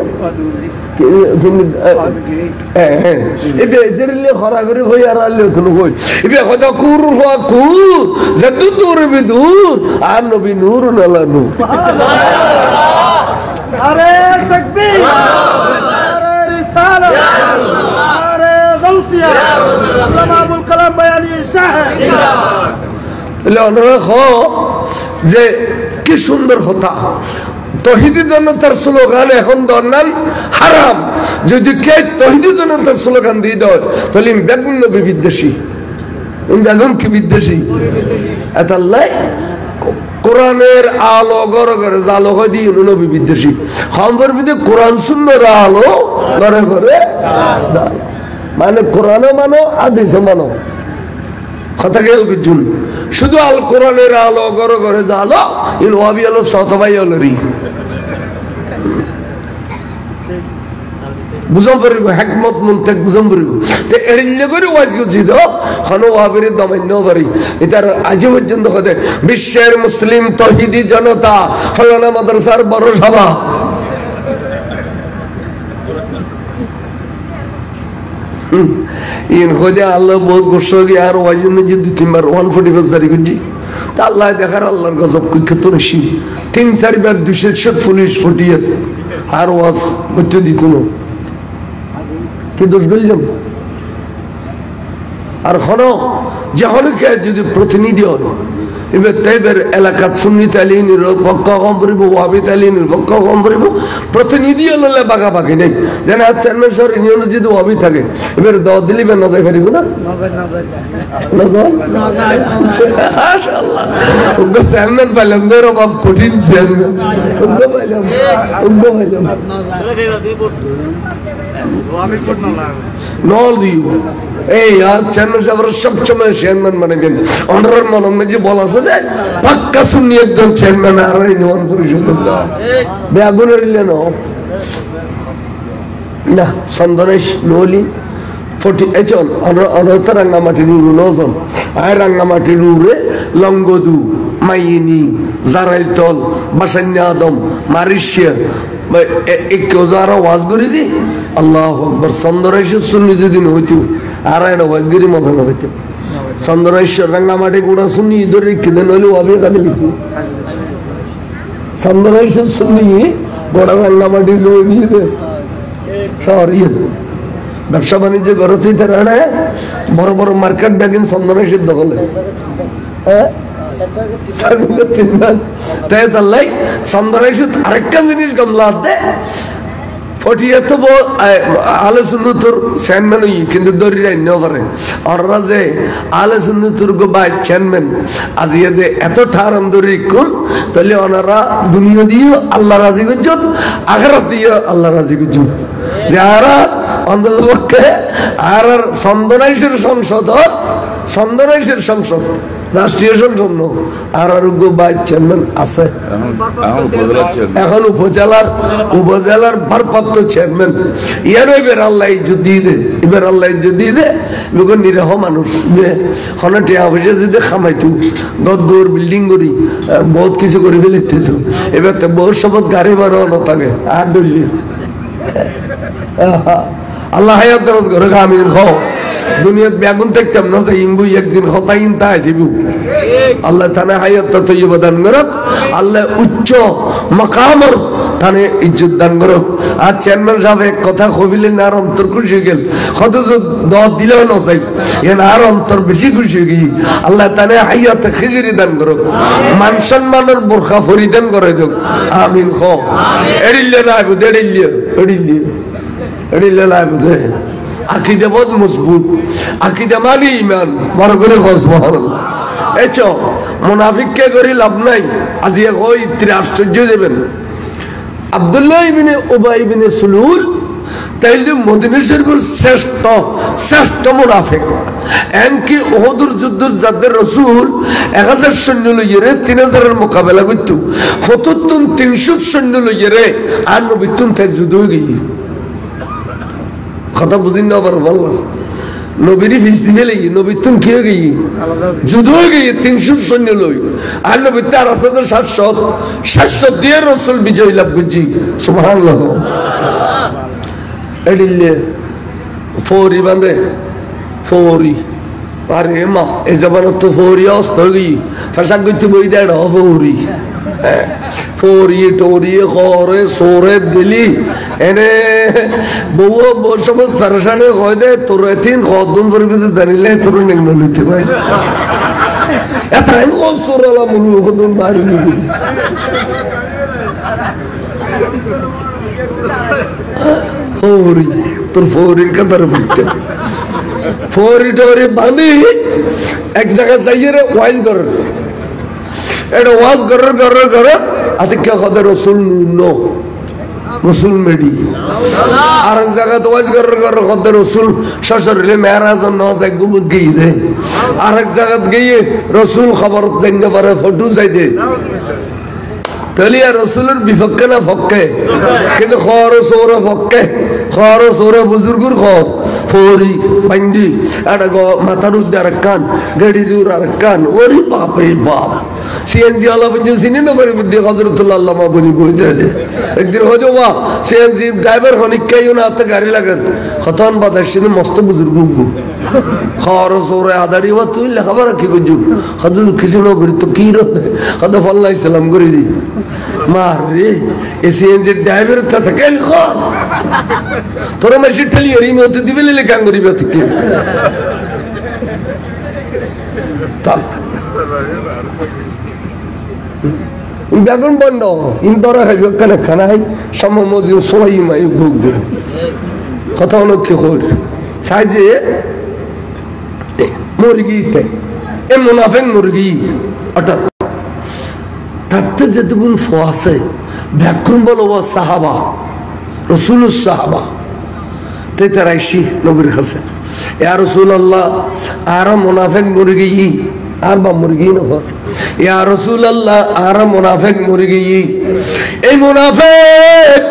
খরা করে হই আর আনলেও তো হই এবার হয়তো কুর হওয়া কুর যে দূর দূর আর নবী নূর নালা নূর। আরে তাকবীর, আরে রিসালাত, আরে গাউসিয়া, আল্লামা আবুল কালাম বয়ানী সাহেব। এলে অনুরাগ যে কি সুন্দর কথা, তহিদি জনতার স্লোগান এখন দরনান হারাম। যদি কে তহিদি জনতার স্লোগান দিয়ে দেয় তাহলে বেগুন নবী বিদ্বেষী, বেগুন কি বিদ্বেষী। এতাল্লাই কোরআনের আলো ঘরে ঘরে জালো হয় দিয়ে নবী বিদ্বেষী। খবর বিদে কোরআন সুন্দর আলো ঘরে ঘরে, মানে কোরআনও মানো আদেশও মানো, কথা গেল কিছুন শুধু আল কোরআনের আলো ঘরে ঘরে জালো ইন ওয়াবি আলো সতবাই আলোরি বুঝাম পারিব হেকমত মুনতেক বুঝাম পারিব তে এরিলে করে ওয়াজ করছি তো খানো ওয়াবির দমান্য পারি। এটার আজ পর্যন্ত কথা বিশ্বের মুসলিম তহিদি জনতা ফলানা মাদ্রাসার বড় সভা ইন খোঁজে আল্লাহ বহুত গোসল আর ওয়াজের মধ্যে 2-3 বার 145 জারি করছি তা আল্লাহ দেখার আল্লাহর গজব কইকে তো রেশি 3-4 বার 200 পুলিশ ফটিয়ে আর ওয়াজ করতে দিত না কি দোষ বললাম। আর হলো যে হলকে যদি প্রতিনিধি হয় এবার তাইবের এলাকাত সুন্নি তালিনের পক্ষ কম পড়িব, ওয়াবি তালিনের পক্ষ কম পড়িব, প্রতিনিধি হলে বাগাবাগি নেই। যেন চেয়ারম্যান শহর ইউনিয়নে যদি ওয়াবি থাকে এবার দাওয়াত দিলে না যাই পারিব না চেয়ারম্যান পাইলাম ধরো বাপ কঠিন চেয়ারম্যান নল দিও এই আর চেয়ারম্যান সাহেব সবসময় চেয়ারম্যান মানেবেন অনারের মনে যে বলা আছে যে পাক্কা শুনি একজন চেয়ারম্যান আর ইউনিয়ন পরিষদ বেগুনের না সন্দনেশ নলি 40 রাঙ্গামাটির উড়ু 9 জন আর রাঙ্গামাটির উড়ে লঙ্গদু মাইনি জারাইলতল বাসান্যা আদম মারিশিয়া ওয়াজ করি দি আল্লাহ আকবার চন্দ্র এসে শুনলি যদি হইতো আর একটা ওয়াজ করি মজা না হইতো চন্দনেশ্বর রাঙ্গামাটি গোড়া শুনি ধরে কিনে নইলে ওয়াবি কানে লিখি চন্দনেশ্বর শুনি গোড়া রাঙ্গামাটি জমি দিয়ে দে শহর ব্যবসা বাণিজ্য করতে তারা বড় বড় মার্কেট দেখেন চন্দনেশ্বর দখলে আরেকটা জিনিস গামলাতে আলে সুন্নতুর চেয়ারম্যান কিন্তু দরি রাইন পারে ওরা যে আলে সুন্নতুর গো বাই চেয়ারম্যান আজি এত ঠারাম দরি কোন তাহলে ওনারা দুনিয়া দিয়ে আল্লাহ রাজি করছেন আখেরাত দিয়ে আল্লাহ রাজি করছেন যারা অন্ততপক্ষে আর চন্দনাইশের সংসদ রাষ্ট্রীয় সংসদ আর আরোগ্য বাই চেয়ারম্যান আছে এখন উপজেলার ভারপ্রাপ্ত চেয়ারম্যান ইয়ার এবার আল্লাহ ইজ্জত দিয়ে দে এবার আল্লাহ ইজ্জত দিয়ে দে লোক নিরহ মানুষ টিয়া পয়সা যদি খামাইতো গদ্দুর বিল্ডিং করি বহুত কিছু করে ফেলিতে তো এবার তো বহুত শপথ গাড়ি মারো নতাকে আর ডলি আল্লাহ হায়াত দরদ করে আমি খাও দুনিয়াত বেগুন দেখতাম না যে ইম্বু একদিন হতাইন তাই যাবো আল্লাহ তানে হায়াত তৈবা দান করক আল্লাহ উচ্চ মাকামর তানে ইজ্জত দান করক আর চেয়ারম্যান সাহেব এক কথা কবিলেন আর অন্তর খুশি গেল কত দশ দিলেও না চাই এন আর অন্তর বেশি খুশি গিয়ে আল্লাহ তানে হায়াত খিজিরি দান করক মান সম্মানের বোরখা পরিধান করে দেখ আমিন খ এড়িল্লে রায় এড়িল্লে রায় বুঝে আকিদা বহুত মজবুত আকিদা মানে ইমান বড় করে সুবহানাল্লাহ এচ মুনাফিককে করে লাভ নাই আজি কই ইত্রি আশ্চর্য দেবেন আব্দুল্লাহ ইবনে উবাই ইবনে সুলুল তাইলে মদিনা শরীফের শ্রেষ্ঠ মুনাফিক এমনকি উহুদের যুদ্ধ যাদের রাসূল 1000 সৈন্য লইয়ে 3000 এর মোকাবেলা করত 300 সৈন্য লইয়ে আর নবী তুম তে যুদ্ধ গই কথা বুঝিন না পারো বল নবীরই ফিস দিবে লাগি নবী তুমি কি হয়ে গিয়ে যুদ্ধ হয়ে গিয়ে 300 সৈন্য লই আর নবী তার আসাদের 700 দিয়ে রাসূল বিজয় লাভ করছি সুবহানাল্লাহ এডিলে ফৌরি বাঁধে ফৌরি আরে মা এই জবানত তো ফৌরি অস্ত গই ফাঁসা করতে বই দেয় ফৌরি ফৌরি টোরি খরে সোরে দিলি এনে বউ সময় ফেরসানে কয় দে তোর তিন কদম পরিবিতে জানিলে তোর নিম্ন নিতে ভাই এটাই সোরালা মুলু কদম বাড়ি ফৌরি তোর ফৌরির কাতার বুঝতে ফৌরি টোরি বাঁধি এক জায়গায় যাইয়ে রে ওয়াইজ কর এটা ওয়াজ করার আতে কে কথা রসুল নো রসুল মেডি আর এক জায়গায় তো ওয়াজ করার কথা রসুল শ্বশুরলে মেহরাজ নয় গুবুত গিয়ে দে আর এক জায়গায় গিয়ে রসুল খবর জানতে পারে ফটো চাই দে তাহলে আর রসুলের বিপক্ষে না পক্ষে কিন্তু খর সৌরে পক্ষে খর সৌরে বুজুর্গুর খর ফৌরি পাইন্দি একটা মাথার উদ্দে আর কান গাড়ি দূর আর কান ওরে বাপ রে বাপ সিএনজি আল্লাহ পর্যন্ত চিনি না পারি বুদ্ধি হজরতুল্লাহ আল্লাহ বলি বইতে দে একদিন হয়তো বা সিএনজি ড্রাইভার হনিকাইও না হাতে গাড়ি লাগান খতন বাতাস সিনে মস্ত বুজুর্গ খর সৌরে আদারি বা তুই লেখাবার কি করছু হজর কিছু না করি তো কি রে কত ফল্লা ইসলাম করে দি মারে এসিএনজি ড্রাইভার তা থাকে খন তোরা মেশি ঠেলি এরি মতে দিবে লে কাম করিবা থেকে তাপ বেগুন বন্ধ ইন্দরা খাইবে কানে খানাই সমমজি সোই মাই ভুগ কথা হলো কি কর সাইজে মুরগিতে এ মুনাফিক মুরগি অর্থাৎ তাতে যেটুকুন ফো আছে ব্যাকুন বলো ও সাহাবা রসুলুস সাহাবা তে তারাইশি নবীর কাছে ইয়া রাসূলুল্লাহ আর মুনাফিক মুরগি আর বা মুরগি নফর ইয়া রাসূলুল্লাহ আর মুনাফিক মুরগি এই মুনাফিক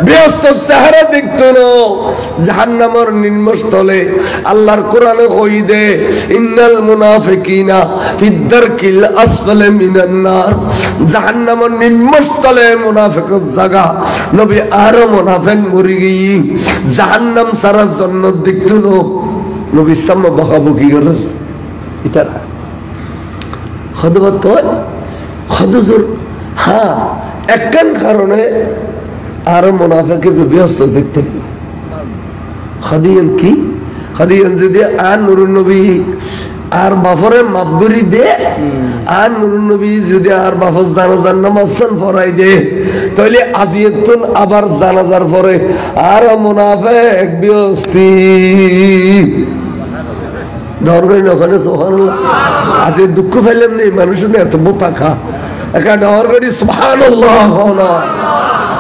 ব্যস্ত চেহারা দেখতো না জাহান্নামের নিম্নস্থলে আল্লাহর কোরআনে কই দে ইন্নাল মুনাফিকিনা ফিদ্দারকিল আসফালি মিনান নার জাহান্নামের নিম্নস্থলে মুনাফিকের জায়গা নবী আর মুনাফিক মরে গই জাহান্নাম সারা জন্য দেখতো না নবী সামনে বকাবকি করে ইতারা খদবত খদজুর হ্যাঁ একখান কারণে আর মুনাফিকে ব্যস্ত দেখতে খদিয়ান কি খদিয়ান যদি আর নুরুন নবী আর বাফরে মাপগুরি দে আর নুরুন নবী যদি আর বাফর জানাজার নামাজ পড়াই দে তাহলে আজিয়তুন আবার জানাজার পরে আর মুনাফিক ব্যস্তি ডর করি ওখানে সুবহানাল্লাহ আজ দুঃখ ফেলেন নেই মানুষের এত বোতা খা একা ডর করি সুবহানাল্লাহ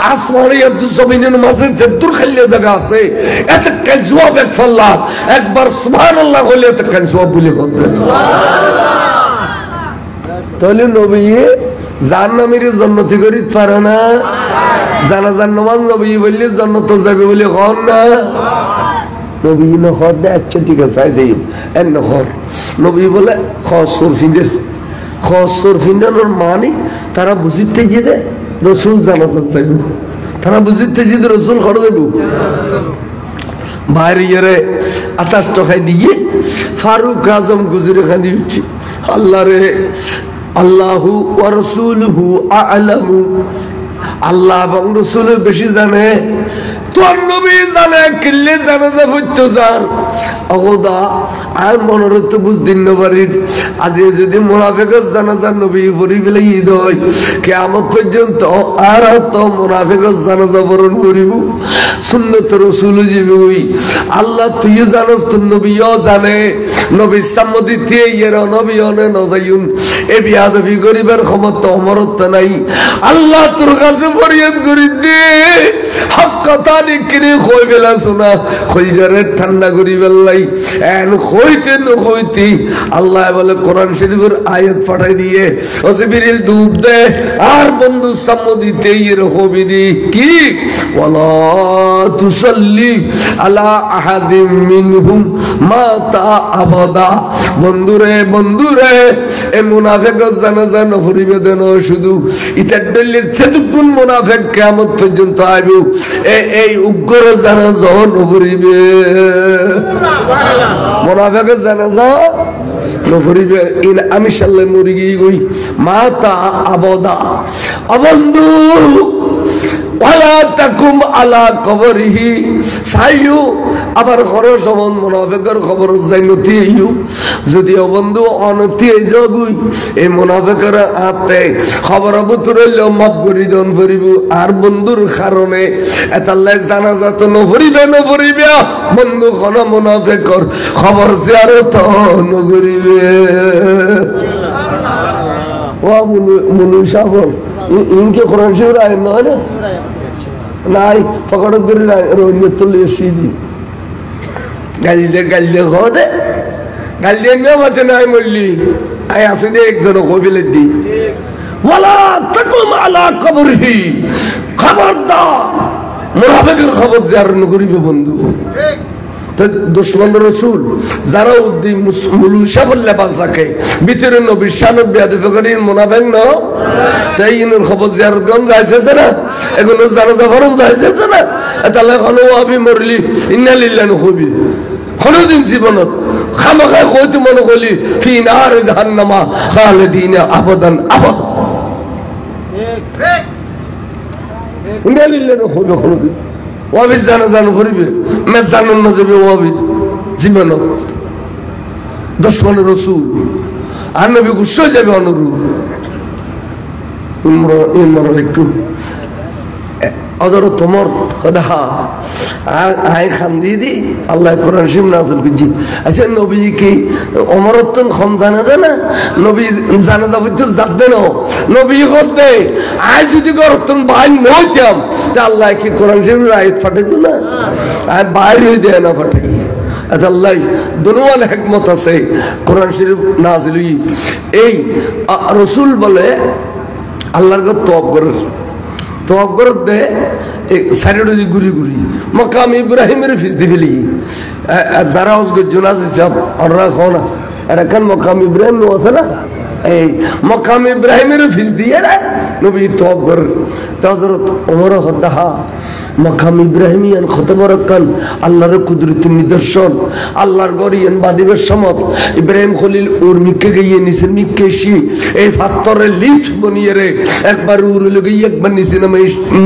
আসমানি আব্দুল জমিনের মাঝে যে দুর্খাল্য জায়গা আছে এত কাজওয়াব এক ফল্লা একবার সুবহানাল্লাহ বলে এত কাজওয়াব বলে বলতে তাহলে নবী জাহান্নামীর জান্নাতি করি পারে না জানাজার নামাজ নবী বললে জান্নাত যাবে বলে কন না নবী নহর দে আচ্ছা ঠিক আছে যাই এন নহর নবী বলে খসর ফিন্দানোর মানে তারা বুঝিতে যে রসুল জানাজাত যাইব তারা বুঝিতে যে রসুল খড় যাইব বাইরে ইয়ারে 28 টাকায় দিয়ে ফারুক আজম গুজরে খানি উঠছি আল্লাহ রে আল্লাহু ওয়া রাসূলুহু আ'লামু আল্লাহ এবং রাসূল বেশি জানে তোর নবী জানে কিল্লে জানাজা পড়তো যার অগদা আর মনোরথ বুঝদিন নবারির আজ যদি মুনাফিকের জানাজা নবী পড়ি গেলে ঈদ হয় কিয়ামত পর্যন্ত আর তো মুনাফিকের জানাজা বরণ করিব সুন্নত রাসূল জীবই আল্লাহ তুই জানোস তোর নবীও জানে নবী সম্মতিতে এর নবী অনে নজায়ুন এ বিয়াদবি গরিবের ক্ষমতা অমরত্ব নাই আল্লাহ তোর কাছে ফরিয়াদ করি দে হক কথা নিকরে কই বেলা শোনা কইজারে ঠান্ডা করি বেলাই এন কইতে আল্লাহ বলে কোরআন শরীফের আয়াত পাঠাই দিয়ে ও জিবরিল দুধ দে আর বন্ধু সম্মতিতে এর হবি দি কি ওয়ালা তুসাল্লি আলা আহাদিম মিনহুম মাতা আবাদা বন্ধুরে এ মুনাফিকের জানাজা নফরিবে দেন শুধু ইতার দলিল সেতুকুন মুনাফিক কিয়ামত পর্যন্ত আইবো এই উগ্র জানাজা নফরিবে মুনাফিকের জানাজা নফরিবে ইন আমি সাল্লাল্লাহু মুরগি গই মাতা আবাদা বন্ধু ওয়ালা তাকুম আলা কবরিহি সাইয়ু আবার খরচ সমান মুনাফিকের খবর জাইনতি ইউ যদি বন্ধু অনতি জগুই এই মুনাফিকের হাতে খবর বুতরল মাবগুরি দন করিব আর বন্ধুর কারণে এতাল্লাই জানাজা তো নফরিবে বন্ধু কোন মুনাফিকর খবর জিয়ারত নগরিবে ওয়া মুনু শাবল ইনকে কোরআন শরীফ আয় না নাই পকড় করে রোহিত তুলে সিদি গালিলে খোদে গালিলে নিয়মতে নাই মল্লি আই আছে দে একজন কবিলে দি ওয়ালা তাকুম আলা কবরিহি খবরদার মুনাফিকের খবর জিয়ারত করিবে বন্ধু তো দুশমন রাসূল যারা উদ্দিন মুলুশা বললে বাস রাখে ভিতরে নবীর শানত বেয়াদবি করে মুনাফিক না তাই ইনের খবর জিয়ারত গঞ্জ যাইছে না এগুলো জানাজা ফরম যাইছে না তাহলে কোন ওয়াবি মরলি ইন্না লিল্লাহি হবি কোনদিন জীবনত খামাখায় কইতে মনে করি ফি নার জাহান্নামা খালিদিনা আবাদান আবাদ ঠিক ইন্না লিল্লাহি হবি কোনদিন ওয়াবি জানাজা করিবে মে জানুন না যাবে ওয়াবি জীবনত দুশমন রাসূল আর নবী গুসো যাবে অনুরূপ ইমর একটু অজর তোমার খোদা আই খান্দি দি আল্লাহ কোরআন শরীফ নাযিল করছি আচ্ছা নবী কি অমরত্বন কম জানা দে না নবী জানা যাবে তো জানতে না নবী করতে আই যদি করতন ভাই নইতাম তা আল্লাহ কি কোরআন শরীফের আয়াত ফাটাই দিল না আর বাইরে দেয় না ফাটাই আচ্ছা আল্লাহ দুনিয়ার হিকমত আছে কোরআন শরীফ নাযিল এই রাসূল বলে আল্লাহর কাছে তওয়াব করে দে সাইডে ঘুরি মকাম ইব্রাহিমের ফিস দিবলি যারা ওসকে জুনাজ হিসাব অনরা খাওনা এটা কেন মকাম ইব্রাহিম নো আছে না এই মকাম ইব্রাহিমের ফিস দিয়ে না নবী তওয়াব করে তো হযরত ওমর হদ্দাহা মাকাম ইব্রাহিমিয়ান খতবরকান আল্লাহর কুদরতের নিদর্শন আল্লাহর গরিয়ান বাদিবের সমত ইব্রাহিম খলিল ওর মিকে গিয়ে নিচে মিকে এসি এই পাথরের লিফট বনিয়ে রে একবার উড়ে গিয়ে একবার নিচে নামে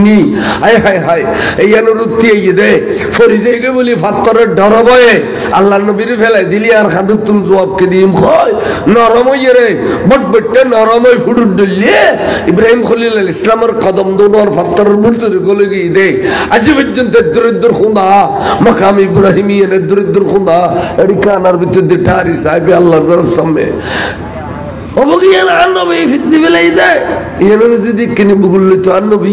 নি হায় হায় হায় এই অনুরুদ্ধি এই দে ফরিজেকে বলি পাথরের ডর বয়ে আল্লাহ নবীর ফেলাই দিলি আর খাদুর তুম জবাবকে দিম হয় নরম হইয়ে রে বটবটে নরম হয়ে ফুটুর ডলিয়ে ইব্রাহিম খলিল ইসলামের কদম দোনোর পাথরের মূর্তির গলে গিয়ে দে আজ পর্যন্ত দরিদ্র খুদা মাকাম ইব্রাহিমিয়ানের দরিদ্র খুদা এটি কানার ভিতরে ঠারি সাহেব আল্লাহর ঘরের সামনে অবগিয়ান আনবী ফিতনি বেলাই দেয় ইয়ানো যদি কিনে বুগুল্লিত আনবী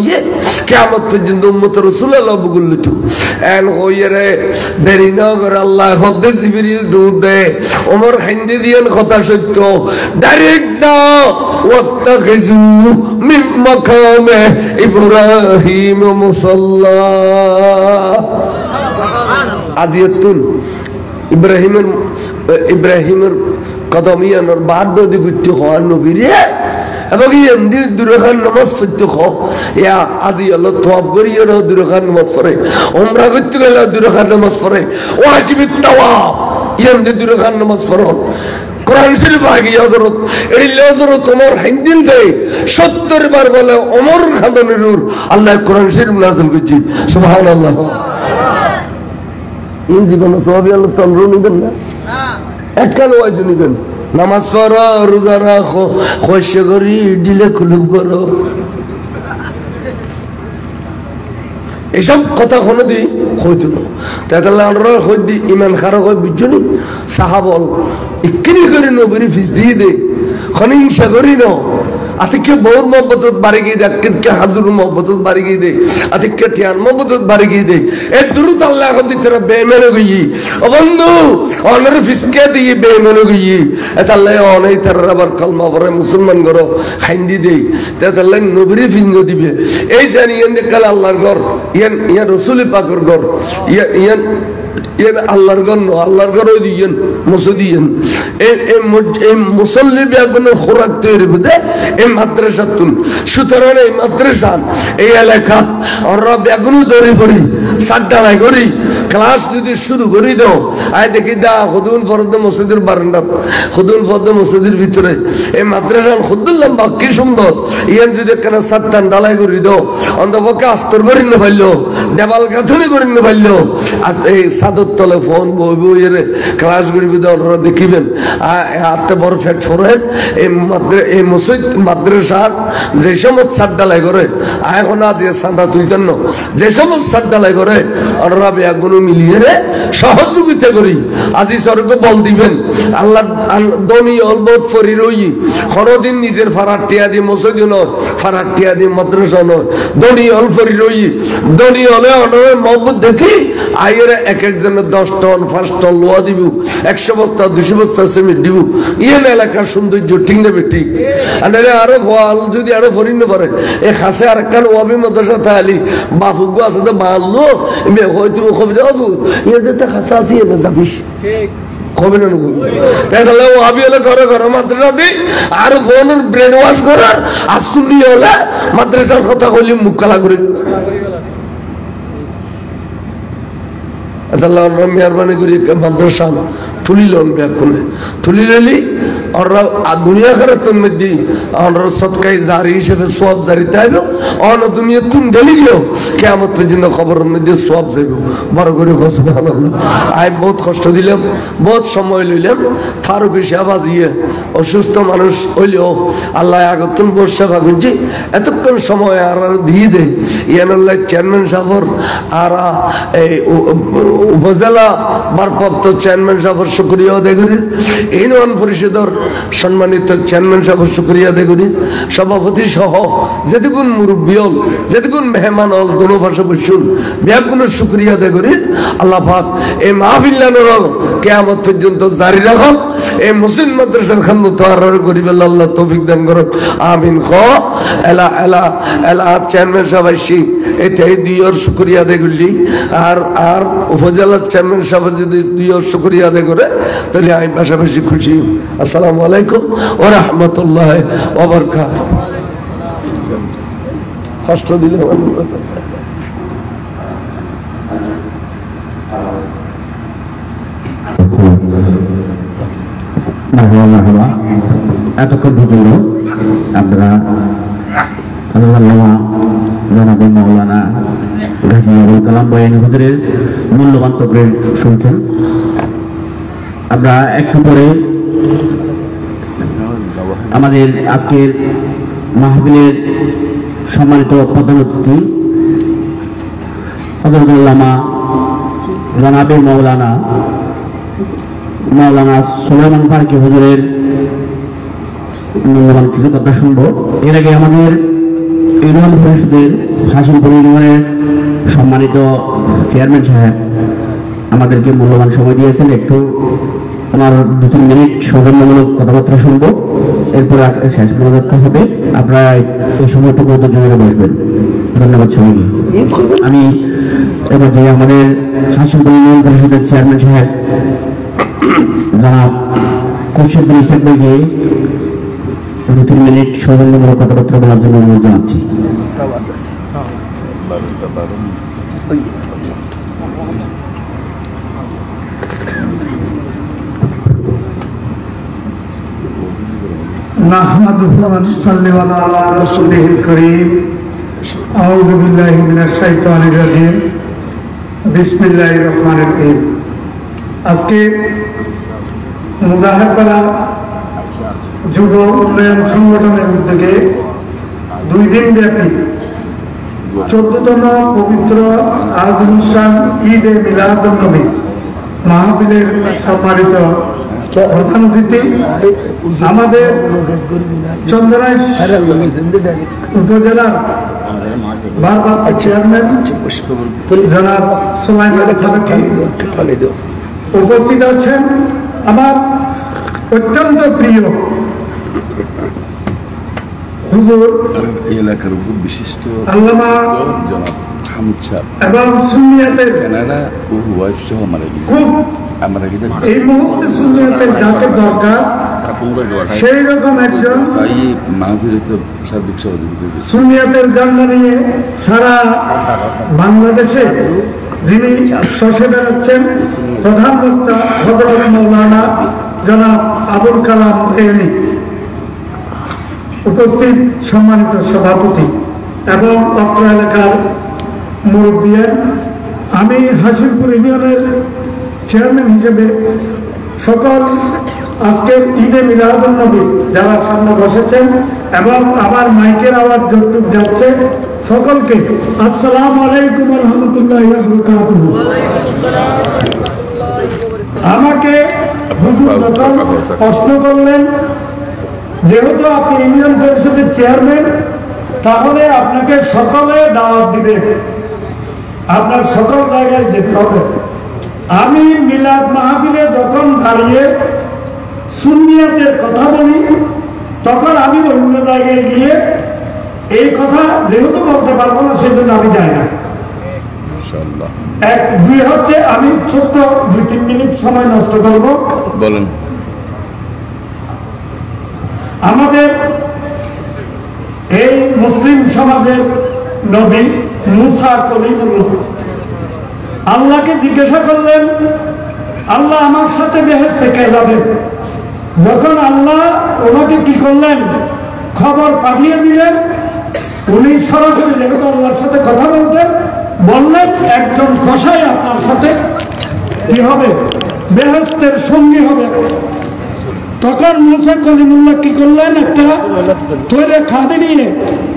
কিয়ামত পর্যন্ত উম্মত রাসূলুল্লাহ বুগুল্লিত এন হইরে দেরি না করে আল্লাহ খোদে জিবরিল দুধ দে ওমর খাইন্দে দিয়েন কথা সত্য ডাইরেক্ট যাও ওয়াত্তাখিজু মিন মাকামে ইব্রাহিম মুসাল্লা আজিয়াতুন ইব্রাহিমের কদমিয়ানোর বাদ নদী গুটি হওয়ার নবীরে এবং এমনি দুরখান নামাজ পড়তে হ ইয়া আজি আল্লাহ তোয়াব করিয়ে না দুরখান নামাজ পড়ে ওমরা করতে গেলে দুরখান নামাজ পড়ে ওয়াজিবুত তাওয়াব এমনি দুরখান নামাজ পড়ো কোরআন শরীফ আগে হযরত এই হযরত ওমর হিন্দিন দেয় 70 বার বলে ওমর খানদানের আল্লাহ কোরআন শরীফ নাযিল করেছে সুবহানাল্লাহ এই জীবনে তো আল্লাহ তাআলা নিবেন না একখান ওয়াজ নিবেন নামাজ পড়ো রোজা রাখো খোশ করি দিলে কুলুব করো এসব কথা কোনদিন হইতো না তাহলে আমরা হইদি ইমান খারাপ হয় বুঝছনি সাহাবল ইকরি করে নবীর ফিস দিয়ে দে খনিংসা করি না আতিকে বউর মহব্বত বাড়ি গিয়ে দে আতিকে হাজুর মহব্বত বাড়ি গিয়ে দে আতিকে টিয়ান মহব্বত বাড়ি গিয়ে দে এ দুরুত আল্লাহ এখন দিতে বেমেনে গই ও বন্ধু অনর ফিসকে দিয়ে বেমেনে গই এটা আল্লাহ অনেক তার আবার কলমা পড়ে মুসলমান করো খাইন্দি দেই তাহলে নবীর ফিঙ্গ দিবে এই জানি এনে কাল আল্লাহর ঘর ইয়ান রাসূল পাকের ঘর ইয়ান আল্লাহর ঘর নো আল্লাহর ঘর ওই দিয়েন মসজিদিয়েন এই মুসল্লি বেগুনে খোরাক তৈরি বুঝে এই মাদ্রাসাতুন সুতরাং এই মাদ্রাসা এই এলাকা আমরা বেগুন তৈরি করি সাড্ডালাই করি ক্লাস যদি শুরু করি দাও আয় দেখি দা খুদুন ফরদ মসজিদের বারান্দা খুদুন ফরদ মসজিদের ভিতরে এই মাদ্রাসা খুদুল লম্বা কি সুন্দর ইয়ান যদি কেন সাড্ডান ডালাই করি দাও অন্তপক্ষে আস্তর করি না পারলো দেওয়াল গাঁথনি করি না পারলো আজ এই সাদর তলে ফোন বইরে ক্লাস করিবি ওরা দেখিবেন হাতে বড় ফেট ফোরেন এই মসজিদ মাদ্রাসার যে সমস্ত ছাদ ডালাই করে এখন আজ সাদা তুই কেন যে সমস্ত ছাদ ডালাই করে ওরা ব্যাগুলো মিলিয়ে রে সহযোগিতা করি আজি স্বর্গ বল দিবেন আল্লাহ দনি অলবত ফরি রই কোনদিন নিজের ফারার টিয়া দিয়ে মসজিদ নয় ফারার টিয়া দিয়ে মাদ্রাসা নয় দনি অল ফরি রই দনি হলে অনরের মহব্বত দেখি আইয়ের এক একজন 10 টন 5 টন লোয়া দিব 100 বস্তা 200 বস্তা সিমেন্ট দিব ইয়ে এলাকার সৌন্দর্য ঠিক নেবে ঠিক আরো ফল যদি আরো ফরিন পারে এ খাসে আর কান ওয়াবি মাদ্রাসা তালি বাফুগু আছে তো বাল্লো মে হয়তো খবর দাও ইয়ে যেটা খাসা আছে না যাবিস ঠিক খবর না নগো তাহলে ওয়াবি হলে ঘরে ঘরে মাদ্রাসা দি আর ফোনের ব্রেন ওয়াশ করার আর শুনি হলে মাদ্রাসার কথা কইলি মুখ কালা করে আল্লাহ মেহরবানি করি মাদ্রাসা তুলিলাম ব্যাকুনে তুলিলি আমরা দুনিয়া খারাপের মধ্যে আমরা সৎকাই জারি হিসেবে সব জারি তাইলো অন দুনিয়া তুমি ডেলি গেও কিয়ামত পর্যন্ত খবরের মধ্যে সব যাইব বড় করে সুবহানাল্লাহ আই বহুত কষ্ট দিলাম বহুত সময় লইলাম ফারুক শাহবাজিয়ে অসুস্থ মানুষ হইলেও আল্লাহ আগতুন বর্ষা ভাগুজি এতক্ষণ সময় আর দিয়ে দেয় ইয়ানুল্লাহ চেয়ারম্যান সাহেব আর এই উপজেলা ভারপ্রাপ্ত চেয়ারম্যান সাহেবের শুকরিয়া আদায় করি ইউনিয়ন পরিষদের সম্মানিত চেয়ারম্যান সাহেবের শুকরিয়া আদায় করি সভাপতি সহ যেটুকুন মুরব্বী হল যেটুকুন মেহমান হল দোনো ভাষা বসুন ব্যাগুনের শুকরিয়া আদায় করি আল্লাহ পাক এই মাহফিলানোর কিয়ামত পর্যন্ত জারি রাখুন এই মুসলিম মাদ্রাসার খান্দ তোয়ার করিবে আল্লাহ তৌফিক দান করুন আমিন খ এলা এলা এলা চেয়ারম্যান সাহেব আইসি এতে দুইয়ের শুকরিয়া আদায় করলি আর আর উপজেলার চেয়ারম্যান সাহেব যদি দুইয়ের শুকরিয়া আদায় করে তাহলে আমি পাশাপাশি খুশি আসসালামু আলাইকুম ওয়া রাহমাতুল্লাহি ওয়া বারাকাতুহু কষ্ট দিলে মারহাবা। এতক্ষণ পর্যন্ত আপনারা জনাবে মাওলানা গাজী আবুল কালাম বয়ানী হুজুরের মূল্যবান তকরীর শুনছেন। আমরা একটু পরে আমাদের আজকের মাহফিলের সম্মানিত প্রধান অতিথি হযরতুল্লামা জনাবে মাওলানা সুলাইমান ফারুকী হুজুরের মূল্যবান কিছু কথা শুনবো। এর আগে আমাদের ইউনিয়ন পরিষদের হাসিমপুর ইউনিয়নের সম্মানিত চেয়ারম্যান সাহেব আমাদেরকে মূল্যবান সময় দিয়েছেন। একটু আমার 2-3 মিনিট সৌজন্যমূলক কথাবার্তা শুনবো, এরপর শেষ পর্যন্ত হবে। আপনারা এই সময়টুকু ধৈর্য বসবেন। ধন্যবাদ সবাইকে। আমি এবার যে আমাদের হাসিমপুর ইউনিয়ন পরিষদের চেয়ারম্যান সাহেব জনাব খুরশিদ বিন ইসাক ভাইকে 2-3 মিনিট সৌজন্যমূলক কথাবার্তা বলার জন্য অনুরোধ জানাচ্ছি। নাহমাদুহু ওয়া নুসাল্লি আলা রাসূলিল কারীম। আউযু বিল্লাহি মিনাশ শাইতানির রাজীম। বিসমিল্লাহির রহমানির রহিম। আজকে মুজাহিদপাড়া যুব উন্নয়ন সংগঠনের উদ্যোগে 2 দিন ব্যাপী 14তম পবিত্র আজমুসান ঈদে মিলাদুন নবী মাহফিলের সম্মানিত প্রধান অতিথি আমাদের চন্দনাইশ উপজেলার ভারপ্রাপ্ত চেয়ারম্যান জনাব সুলাইমান ফারুকী উপস্থিত আছেন। আমার অত্যন্ত প্রিয় হুজুর এলাকার খুব বিশিষ্ট আল্লামা জনাব হামিদ সাহেব এবং সুন্নিয়াতের কানাডা ও ওয়াইফ সহ মারা গেছে। খুব আমরা কিন্তু এই মুহূর্তে সুন্নিয়াতের যাকে দরকার সেই রকম একজন মাহফিলে তো সার্বিক সহযোগিতা সুন্নিয়াতের জান্নাত নিয়ে সারা বাংলাদেশে যিনি শশে বেড়াচ্ছেন প্রধান বক্তা হযরত মাওলানা জনাব আবুল কালাম বয়ানী, উপস্থিত সম্মানিত সভাপতি এবং অত্র এলাকার মুরব্বিয়ান, আমি হাসিমপুর ইউনিয়নের চেয়ারম্যান হিসেবে সকল আজকের ঈদে মিলাদুন নবী যারা সামনে বসেছেন এবং আমার মাইকের আওয়াজ যতটুকু যাচ্ছে সকলকে আসসালামু আলাইকুম ওয়া রাহমাতুল্লাহি ওয়া বারাকাতুহু। আমাকে হুজুর যখন প্রশ্ন করলেন যেহেতু আপনি ইউনিয়ন পরিষদের চেয়ারম্যান তাহলে আপনাকে সকলে দাওয়াত দিবে, আপনার সকল জায়গায় যেতে হবে। আমি মিলাদ মাহফিলে যখন দাঁড়িয়ে সুন্নিয়াতের কথা বলি তখন আমি অন্য জায়গায় গিয়ে এই কথা যেহেতু বলতে পারবো না সেজন্য আমি যাই না। 1-2 হচ্ছে আমি ছোট্ট 2-3 মিনিট সময় নষ্ট করব। বলেন। আমাদের এই মুসলিম সমাজের নবী মুসা কলিমুল্লাহ আল্লাহকে জিজ্ঞাসা করলেন, আল্লাহ আমার সাথে বেহেশতে কে যাবে? যখন আল্লাহ ওনাকে কি করলেন খবর পাঠিয়ে দিলেন, উনি সরাসরি যেহেতু আল্লাহর সাথে কথা বলতেন বললেন একজন কসাই আপনার সাথে কি হবে বেহেশতের সঙ্গী হবে। তখন মুসা কলিমুল্লাহ কি করলেন একটা তৈরি খাদে নিয়ে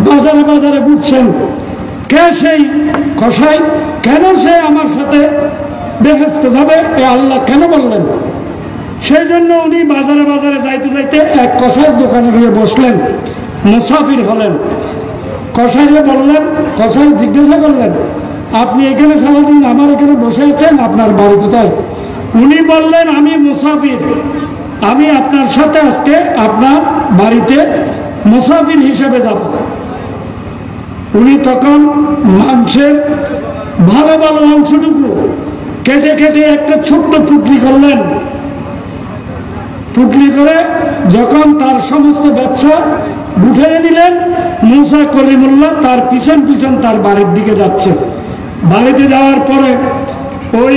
বাজারে বাজারে বুঝছেন কে সেই কসাই, কেন সে আমার সাথে বেহেশতে যাবে, এ আল্লাহ কেন বললেন? সেই জন্য উনি বাজারে বাজারে যাইতে যাইতে এক কসাইয়ের দোকানে গিয়ে বসলেন, মুসাফির হলেন। কসাইরে বললেন, কসাই জিজ্ঞাসা করলেন আপনি এখানে সারাদিন আমার এখানে বসে আছেন, আপনার বাড়ি কোথায়? উনি বললেন আমি মুসাফির, আমি আপনার সাথে আজকে আপনার বাড়িতে মুসাফির হিসেবে যাব। উনি তখন মাংসের ভালো ভালো অংশটুকু কেটে কেটে একটা ছোট্ট পুটলি করলেন। পুটলি করে যখন তার সমস্ত ব্যবসা উঠিয়ে দিলেন, মুসা কলিমুল্লাহ তার পিছন পিছন তার বাড়ির দিকে যাচ্ছে। বাড়িতে যাওয়ার পরে ওই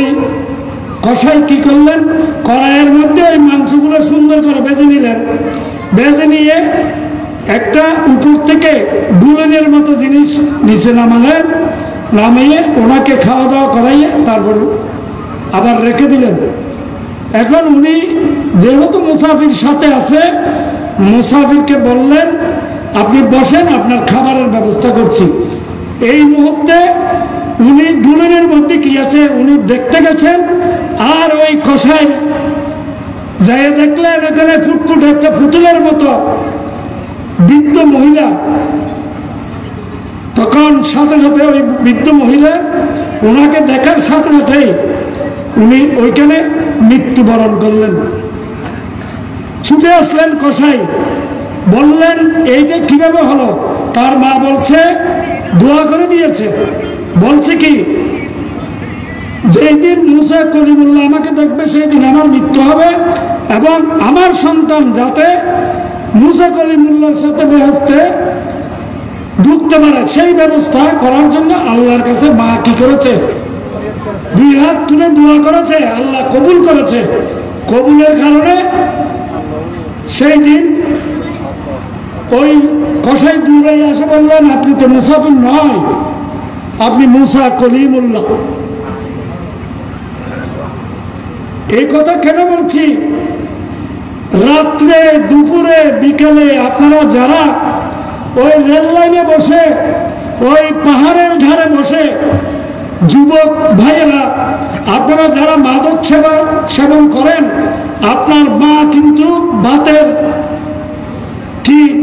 কসাই কি করলেন, কড়াইয়ের মধ্যে ওই মাংসগুলো সুন্দর করে বেজে নিলেন। বেজে নিয়ে একটা উপর থেকে ডুলেনের মতো জিনিস নিচে নামালেন, নামিয়ে ওনাকে খাওয়া দাওয়া করাইয়ে তারপর আবার রেখে দিলেন। এখন উনি যেহেতু মুসাফির সাথে আছে, মুসাফিরকে বললেন আপনি বসেন, আপনার খাবারের ব্যবস্থা করছি। এই মুহূর্তে উনি ডুলেনের মধ্যে কি আছে উনি দেখতে গেছেন, আর ওই কসাই যাই দেখলেন এখানে ফুটফুট একটা পুতুলের মতো বৃদ্ধ মহিলা। তখন সাথে সাথে ওই বৃদ্ধ মহিলা ওনাকে দেখার সাথে সাথেই উনি ওইখানে মৃত্যুবরণ করলেন। ছুটে আসলেন কসাই, বললেন এইটা কিভাবে হলো? তার মা বলছে দোয়া করে দিয়েছে, বলছে কি যেই দিন মুসা কলিমুল্লাহ আমাকে দেখবে সেই দিন আমার মৃত্যু হবে, এবং আমার সন্তান যাতে মুসা কলিমুল্লাহর সাথে বেহেশতে ঢুকতে পারে সেই ব্যবস্থা করার জন্য আল্লাহর কাছে মা কি করেছে, 2 হাত তুলে দোয়া করেছে, আল্লাহ কবুল করেছে। কবুলের কারণে সেই দিন ওই কসাই দূরে এসে বললেন আপনি তো মুসাফির নয়, আপনি মুসা কলিমুল্লাহ। এই কথা কেন বলছি? রাত্রে, দুপুরে, বিকেলে আপনারা যারা ওই রেল লাইনে বসে, ওই পাহাড়ের ধারে বসে, যুবক ভাইয়েরা আপনারা যারা মাদক সেবন করেন, আপনার মা কিন্তু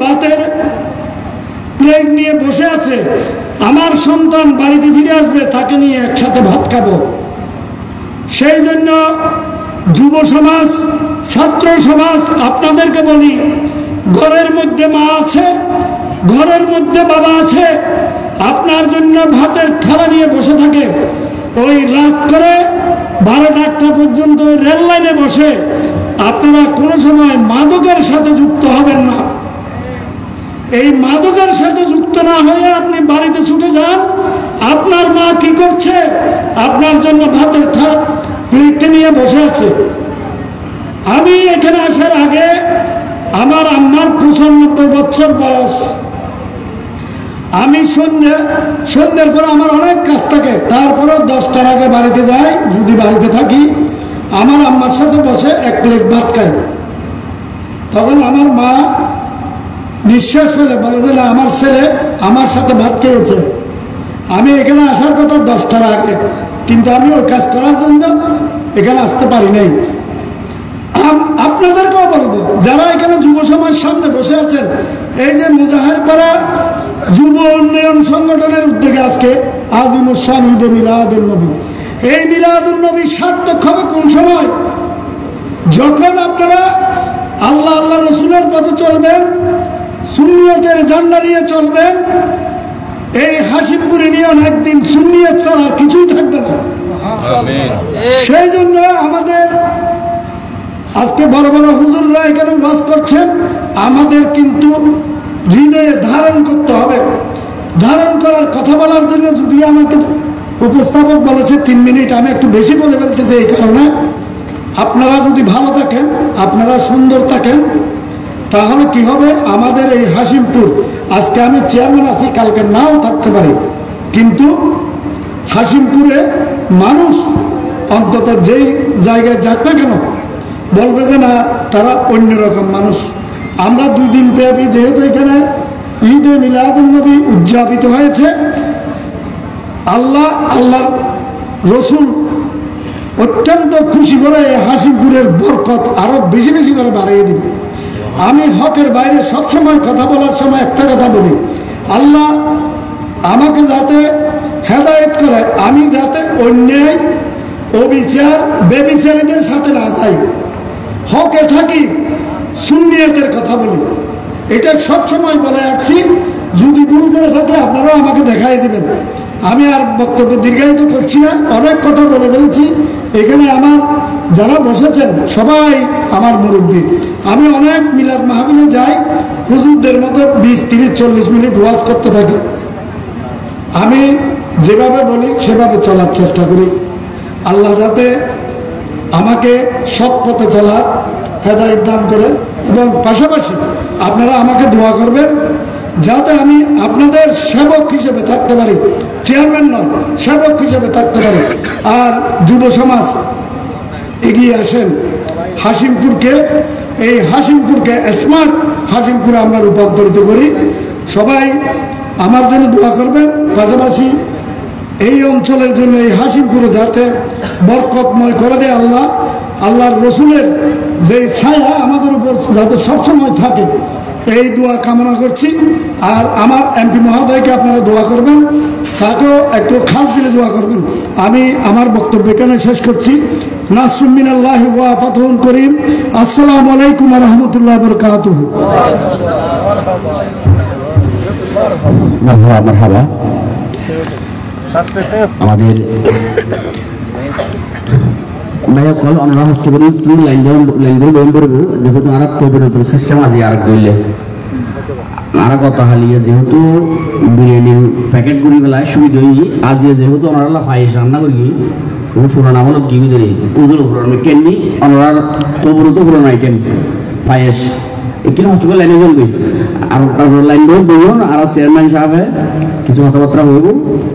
বাতের প্লেট নিয়ে বসে আছে, আমার সন্তান বাড়িতে ফিরে আসবে, তাকে নিয়ে একসাথে ভাত খাবো। সেই জন্য যুব সমাজ, ছাত্র সমাজ আপনাদেরকে বলি, ঘরের মধ্যে মা আছে, ঘরের মধ্যে বাবা আছে, আপনার জন্য ভাতের থালা নিয়ে বসে থাকে, ওই রাত করে 12টা পর্যন্ত রেল লাইনে বসে আপনারা কোনো সময় মাদকের সাথে যুক্ত হবেন না। এই মাদকের সাথে যুক্ত না হয়ে আপনি বাড়িতে ছুটে যান, আপনার মা কি করছে, আপনার জন্য ভাতের প্লেট নিয়ে বসে আছে। আমি এখানে আসার আগে আমার আম্মার 95 বছর বয়স। আমি সন্ধ্যের পরে আমার অনেক কাজ থাকে, তারপরেও 10টার আগে বাড়িতে যাই, যদি বাড়িতে থাকি আমার আম্মার সাথে বসে 1 প্লেট ভাত খাই। তখন আমার মা নিঃশ্বাস ফেলে বলে যে না, আমার ছেলে আমার সাথে ভাত খেয়েছে। আমি এখানে আসার কথা 10টার আগে, কিন্তু আমি ওই কাজ করার জন্য এখানে আসতে পারি নাই। আপনাদেরকেও বলবো, যারা এখানে যুব সমাজের সামনে বসে আছেন, এই যে মুজাহিরপাড়া যুব উন্নয়ন সংগঠনের উদ্যোগে আজকে আজিমুসান ঈদে মিলাদুন নবী, এই মিলাদুন নবী সার্থক হবে কোন সময়? যখন আপনারা আল্লাহ আল্লাহ রসুলের পথে চলবেন, সুন্নিয়তের ঝান্ডা নিয়ে চলবেন। এই হাসিমপুর ইউনিয়ন একদিন সুন্নিয়ত ছাড়া কিছুই থাকবে না। সেই জন্য আমাদের আজকে বড় বড় হুজুররা এখানে ওয়াজ করছেন, আমাদের কিন্তু হৃদয়ে ধারণ করতে হবে। ধারণ করার কথা বলার জন্য যদি আমাকে উপস্থাপক বলেছে 3 মিনিট, আমি একটু বেশি বলে ফেলতেছি। এই কারণে আপনারা যদি ভালো থাকেন, আপনারা সুন্দর থাকেন, তাহলে কি হবে, আমাদের এই হাসিমপুর, আজকে আমি চেয়ারম্যান আছি, কালকে নাও থাকতে পারি, কিন্তু হাসিমপুরে মানুষ অন্তত যেই জায়গায় যাক না কেন বলবে যে না, তারা অন্যরকম মানুষ। আমরা 2 দিন ব্যাপী যেহেতু এখানে ঈদে মিলাদুন নবী উদযাপিত হয়েছে, আল্লাহর রসুল অত্যন্ত খুশি করে এই হাসিমপুরের বরকত আরো বেশি বেশি করে বাড়িয়ে দিবে। আমি হকের বাইরে সবসময় কথা বলার সময় একটা কথা বলি, আল্লাহ আমাকে যাতে হেদায়েত করে, আমি যাতে অন্যায়, অবিচার, বেবিচারীদের সাথে না যাই, হকে থাকি, সুন্নিয়তের কথা বলি, এটা সবসময় বলে আসছি। যদি ভুল করে থাকে আপনারাও আমাকে দেখাই দিবেন। আমি আর বক্তব্য দীর্ঘায়িত করছি না, অনেক কথা বলে ফেলেছি। এখানে আমার যারা বসেছেন সবাই আমার মুরব্বী। আমি অনেক মিলাদ মাহফিলে যাই, হুজুরদের মতো 20, 30, 40 মিনিট ওয়াজ করতে থাকি। আমি যেভাবে বলি সেভাবে চলার চেষ্টা করি। আল্লাহ যাতে আমাকে সৎ পথে চলার হেদায়েত দান করেন এবং পাশাপাশি আপনারা আমাকে দোয়া করবেন যাতে আমি আপনাদের সেবক হিসেবে থাকতে পারি, চেয়ারম্যান নয়, সেবক হিসেবে থাকতে পারি। আর যুব সমাজ এগিয়ে আসেন, হাশিমপুরকে স্মার্ট হাশিমপুরে আমরা রূপান্তরিত করি। সবাই আমার জন্য দোয়া করবেন, পাশাপাশি এই অঞ্চলের জন্য, এই হাশিমপুরে যাতে বরকতময় করে দেয় আল্লাহর রসুলের যে ছায়া আমাদের উপর যাতে সবসময় থাকে, এই দোয়া কামনা করছি। আর আমার এমপি মহোদয়কে আপনারা দোয়া করবেন, তাকেও একটু খাস দিলে দোয়া করবেন। আমি আমার বক্তব্য এখানে শেষ করছি। নাসরুম মিনাল্লাহি ওয়া ফাতহুন করিম। আসসালামু আলাইকুম ওয়া রাহমাতুল্লাহি ওয়া বারাকাতুহু। মারহাবা। আমাদের ভাইয়া কল আমরা হস্ত করি কি লাইন বন্ধ করবো, যেহেতু আর কোভিডের সিস্টেম আছে আর গইলে আর কথা হালিয়ে যেহেতু বিরিয়ানির প্যাকেট করি বেলায় সুবিধা হই আজ যেহেতু ওনারা ফাইস রান্না করি ফুরান আমল কি দেরি উজুল ফুরান কেননি ওনার তবুরও তো ফুরান আইটেম ফাইস এখানে হস্ত করে লাইনে জ্বলবে আর লাইন বলুন। আর চেয়ারম্যান সাহেব কিছু কথাবার্তা হইব,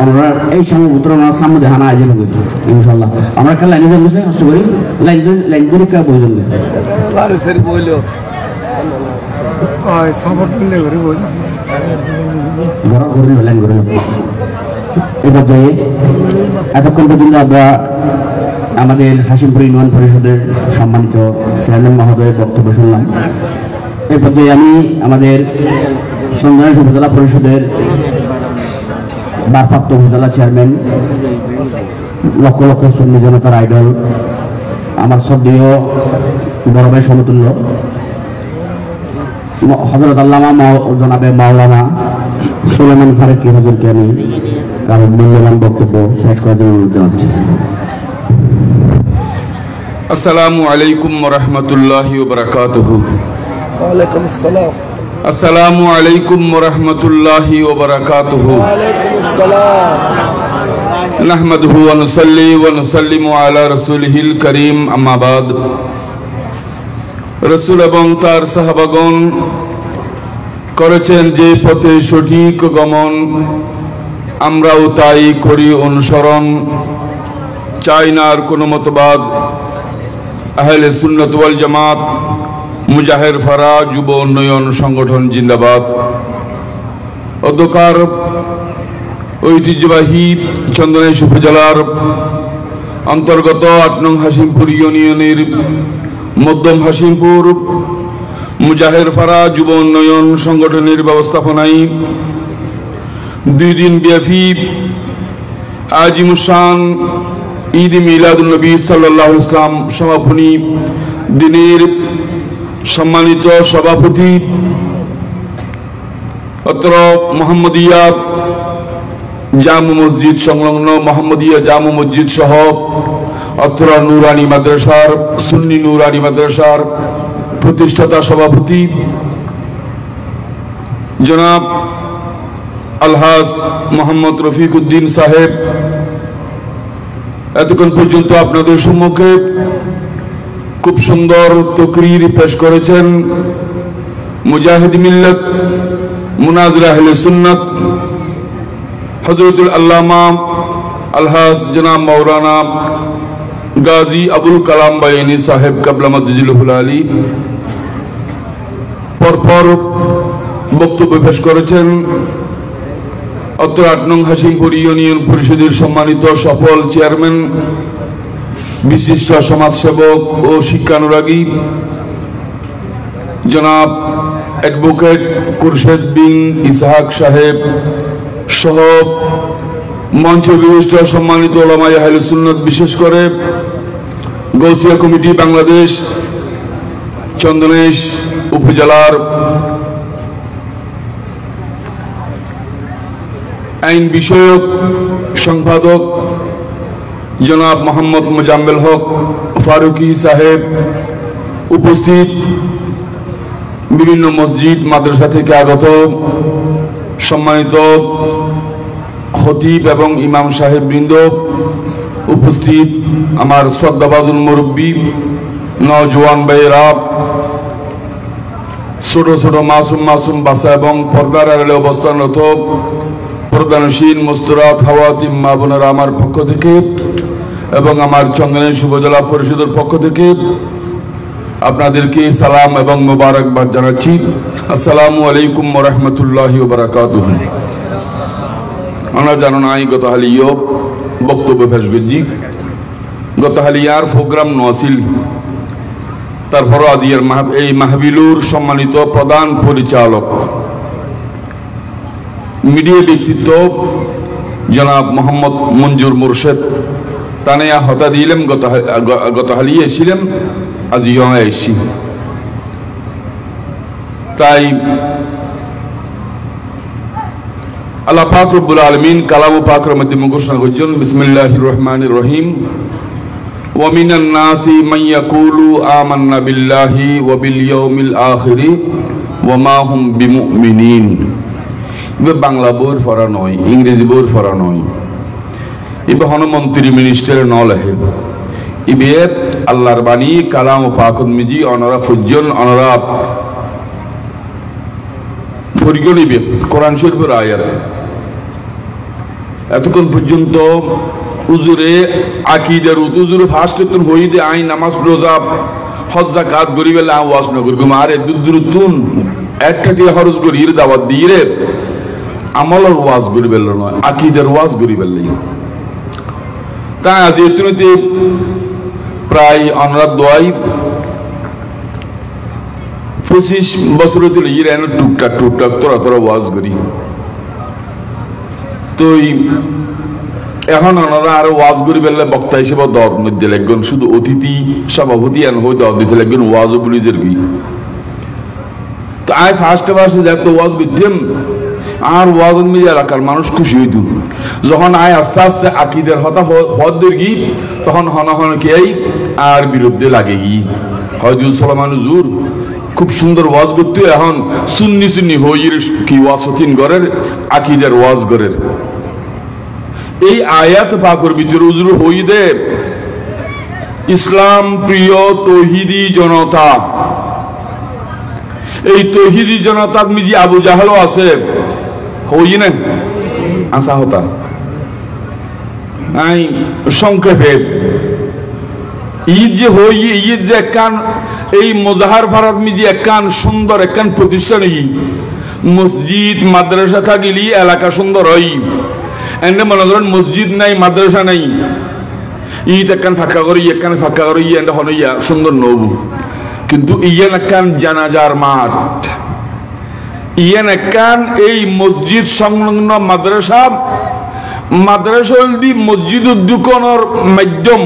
ওনারা এই সম্ভবত ওনার সামনে দেখানো আয়োজন হইব ইনশাল্লাহ। আমরা একটা লাইনে জ্বলছে হস্ত করি লাইন করি কা বই জ্বলবে এবার যাই। এতক্ষণ পর্যন্ত আমরা আমাদের হাশিমপুর ইউনিয়ন পরিষদের সম্মানিত চেয়ারম্যান মহোদয়ের বক্তব্য শুনলাম। এই পর্যায়ে আমি আমাদের চন্দনেশ উপজেলা পরিষদের ভারপ্রাপ্ত উপজেলা চেয়ারম্যান, লক্ষ লক্ষ সুন্নি জনতার আইডল, আমার শ্রদ্ধেয় বড় ভাই সমতুল্য হযরত আল্লামা জনাবে মাওলানা সুলাইমান ফারুকী হুজুরকে আমি তার মূল্যবান বক্তব্য পেশ করার জন্য অনুরোধ জানাচ্ছি। আসসালামু আলাইকুম ওয়া রাহমাতুল্লাহি ওয়া বারাকাতুহু। ওয়ালাইকুম আসসালাম। আসসালামু আলাইকুম ওয়া রাহমাতুল্লাহি ওয়া বারাকাতুহু। ওয়ালাইকুম আসসালাম। নাহমাদুহু ওয়া নুসাল্লি ওয়া নুসাল্লিমু আলা রাসূলিহিল কারীম, আম্মা বাদ। রাসূল এবং তার সাহাবাগণ করেছেন যে পথে সঠিক গমন, আমরাও তাই করি অনুসরণ। চাই না আর কোনো মতবাদ। আহলে সুন্নাত ওয়াল জামাত মুজাহির ফারা যুব উন্নয়ন সংগঠন জিন্দাবাদ। অধ্যকার ঐতিহ্যবাহী চন্দনেশ উপজেলার অন্তর্গত ৮ নং হাশিমপুর ইউনিয়নের মধ্যম হাশিমপুর মুজাহির ফারা যুব উন্নয়ন সংগঠনের ব্যবস্থাপনায় 2 দিন ব্যাপী আজিমুশান ঈদ মিলাদুন নবী সাল্লাল্লাহু আলাইহি ওয়াসাল্লাম সমাপনী দিনের সম্মানিত সভাপতি অত্র মোহাম্মদিয়া জামু মসজিদ সংলগ্ন মোহাম্মদিয়া জামু মসজিদ সহ অত্র নুরানি মাদ্রাসার সুন্নি নুরানি মাদ্রাসার প্রতিষ্ঠাতা সভাপতি জনাব আলহাজ মোহাম্মদ রফিক উদ্দিন সাহেব এতক্ষণ পর্যন্ত আপনাদের সম্মুখে খুব সুন্দর তকরির পেশ করেছেন। মুজাহিদ মিল্লাত মুনাজির আহলে সুন্নাত হযরতুল আল্লামা আলহাজ জনাব মাওলানা গাজী আবুল কালাম বাইনি সাহেব কাবলা মাদ্দুল আলী পরপর বক্তব্য পেশ করেছেন। অত্র ৮ নং হাশিমপুর ইউনিয়ন পরিষদের সম্মানিত সফল চেয়ারম্যান, বিশিষ্ট সমাজসেবক ও শিক্ষানুরাগী জনাব অ্যাডভোকেট খুরশেদ বিন ইসহাক সাহেব সহ মঞ্চ বিশিষ্ট সম্মানিত উলামায়ে আহলে সুন্নাত, বিশেষ করে গৌসিয়া কমিটি বাংলাদেশ চন্দনেশ উপজেলার আইন বিষয়ক সম্পাদক জনাব মোহাম্মদ মোজাম্মেল হক ফারুকি সাহেব, উপস্থিত বিভিন্ন মসজিদ মাদ্রাসা থেকে আগত সম্মানিত খতিব এবং ইমাম সাহেব বৃন্দ, উপস্থিত আমার শ্রদ্ধাভাজন মুরব্বী, নওজোয়ান ভাইয়েরা, ছোট ছোট মাসুম মাসুম বাসা এবং পর্দার আড়ালে অবস্থানরত প্রধানশীল মুস্তরাত হাওয়াতিম মা বোনেরা আমার পক্ষ থেকে এবং আমার চন্দনের শুভজলা পরিষদের পক্ষ থেকে আপনাদেরকে সালাম এবং মোবারকবাদ জানাচ্ছি। আসসালামু আলাইকুম ওয়া রাহমাতুল্লাহি ওয়া বারাকাতুহু। আমরা জানো নাই গত হালিও বক্তব্য পেশ করছি, গত হালিয়ার প্রোগ্রাম নছিল, তারপরও আজিয়ার এই মাহবিলুর সম্মানিত প্রধান পরিচালক মিডিয়া ব্যক্তিত্ব জনাব মোহাম্মদ মঞ্জুর মুর্শেদ তানিয়া হতা দিলাম, গত হালিয়ে এসেছিলাম, আজ এসছি। তাই আল্লাহ পাক রব্বুল আলামিন কালাম পাকের মধ্যে ঘোষণা করছেন, বিসমিল্লাহির রহমানির রহিম, ওয়া মিনান নাসি মান ইয়াকুলু আমান্না বিল্লাহি ওয়া বিল ইয়াউমিল আখিরি ওয়া মা হুম বিমুমিনিন। এবার বাংলা বইয়ের পড়া নয়, ইংরেজি বইয়ের পড়া নয়, এবার হনমন্ত্রী মিনিস্টারে ন লেহে, এবার আল্লাহর বাণী কালাম পাকত মিজি অনরা ফুজন অনরা ফরিগলিবে কোরআন শরীফের আয়াত। এতক্ষণ পর্যন্ত উজুরে আকিদার উজুরে ফার্স্ট তুন হইদে আই নামাজ রোজা হজ যাকাত গরিবের ওয়াজ না করি আরে দুদুরতুন একটা টিয়া খরচ করি এর দাওয়াত দিয়ে রে আমলের ওয়াজ গরিবের নয়, আকিদার ওয়াজ গরিবের লাগে। তাই আজ এতে প্রায় অনরাত দোয়াই 25 বছর হইতে ইয়ে টুকটাক টুকটাক তোরা তোরা ওয়াজ করি। তো এখন ওনারা আরো ওয়াজ করি বেললে বক্তা হিসেবে দর মধ্যে লাগবেন, শুধু অতিথি সভাপতি এন হয়ে দর দিতে লাগবেন ওয়াজও বুলিজের কি। তো আয় ফার্স্টে যাতে ওয়াজ করতাম আর ওয়াজ মিলে এলাকার মানুষ খুশি হইত। যখন আয় আস্তে আস্তে আকিদের হতা হদের গি তখন হন হন কে আর বিরুদ্ধে লাগে গি হয়তো সলমান হুজুর খুব সুন্দর ওয়াজ করতে, এখন সুন্নি সুন্নি হইর কি ওয়াজ হতিন গরের আকিদের ওয়াজ গরের। এই আয়াত পাকের ভিতরে হুজুর হই দে ইসলাম প্রিয় তৌহিদি জনতা, এই তৌহিদি জনতার মিজি আবু জাহেলও আছে হই না আসা হতা নাই সংক্ষেপে ঈদ যে হই ঈদ যে একখান এই মোজাহার ভারত মিজি একখান সুন্দর একখান প্রতিষ্ঠান, মসজিদ মাদ্রাসা থাকিলি এলাকা সুন্দর হয়। এনে মনে করেন মসজিদ নাই মাদ্রাসা নাই, ঈদ একখান ফাঁকা করি একখান ফাঁকা করি এনে হনইয়া সুন্দর নবু। কিন্তু ইয়ান একখান জানাজার মাঠ, ইয়ান একখান এই মসজিদ সংলগ্ন মাদ্রাসা, মাদ্রাসা হলদি মসজিদ উদ্দুকনের মাধ্যম,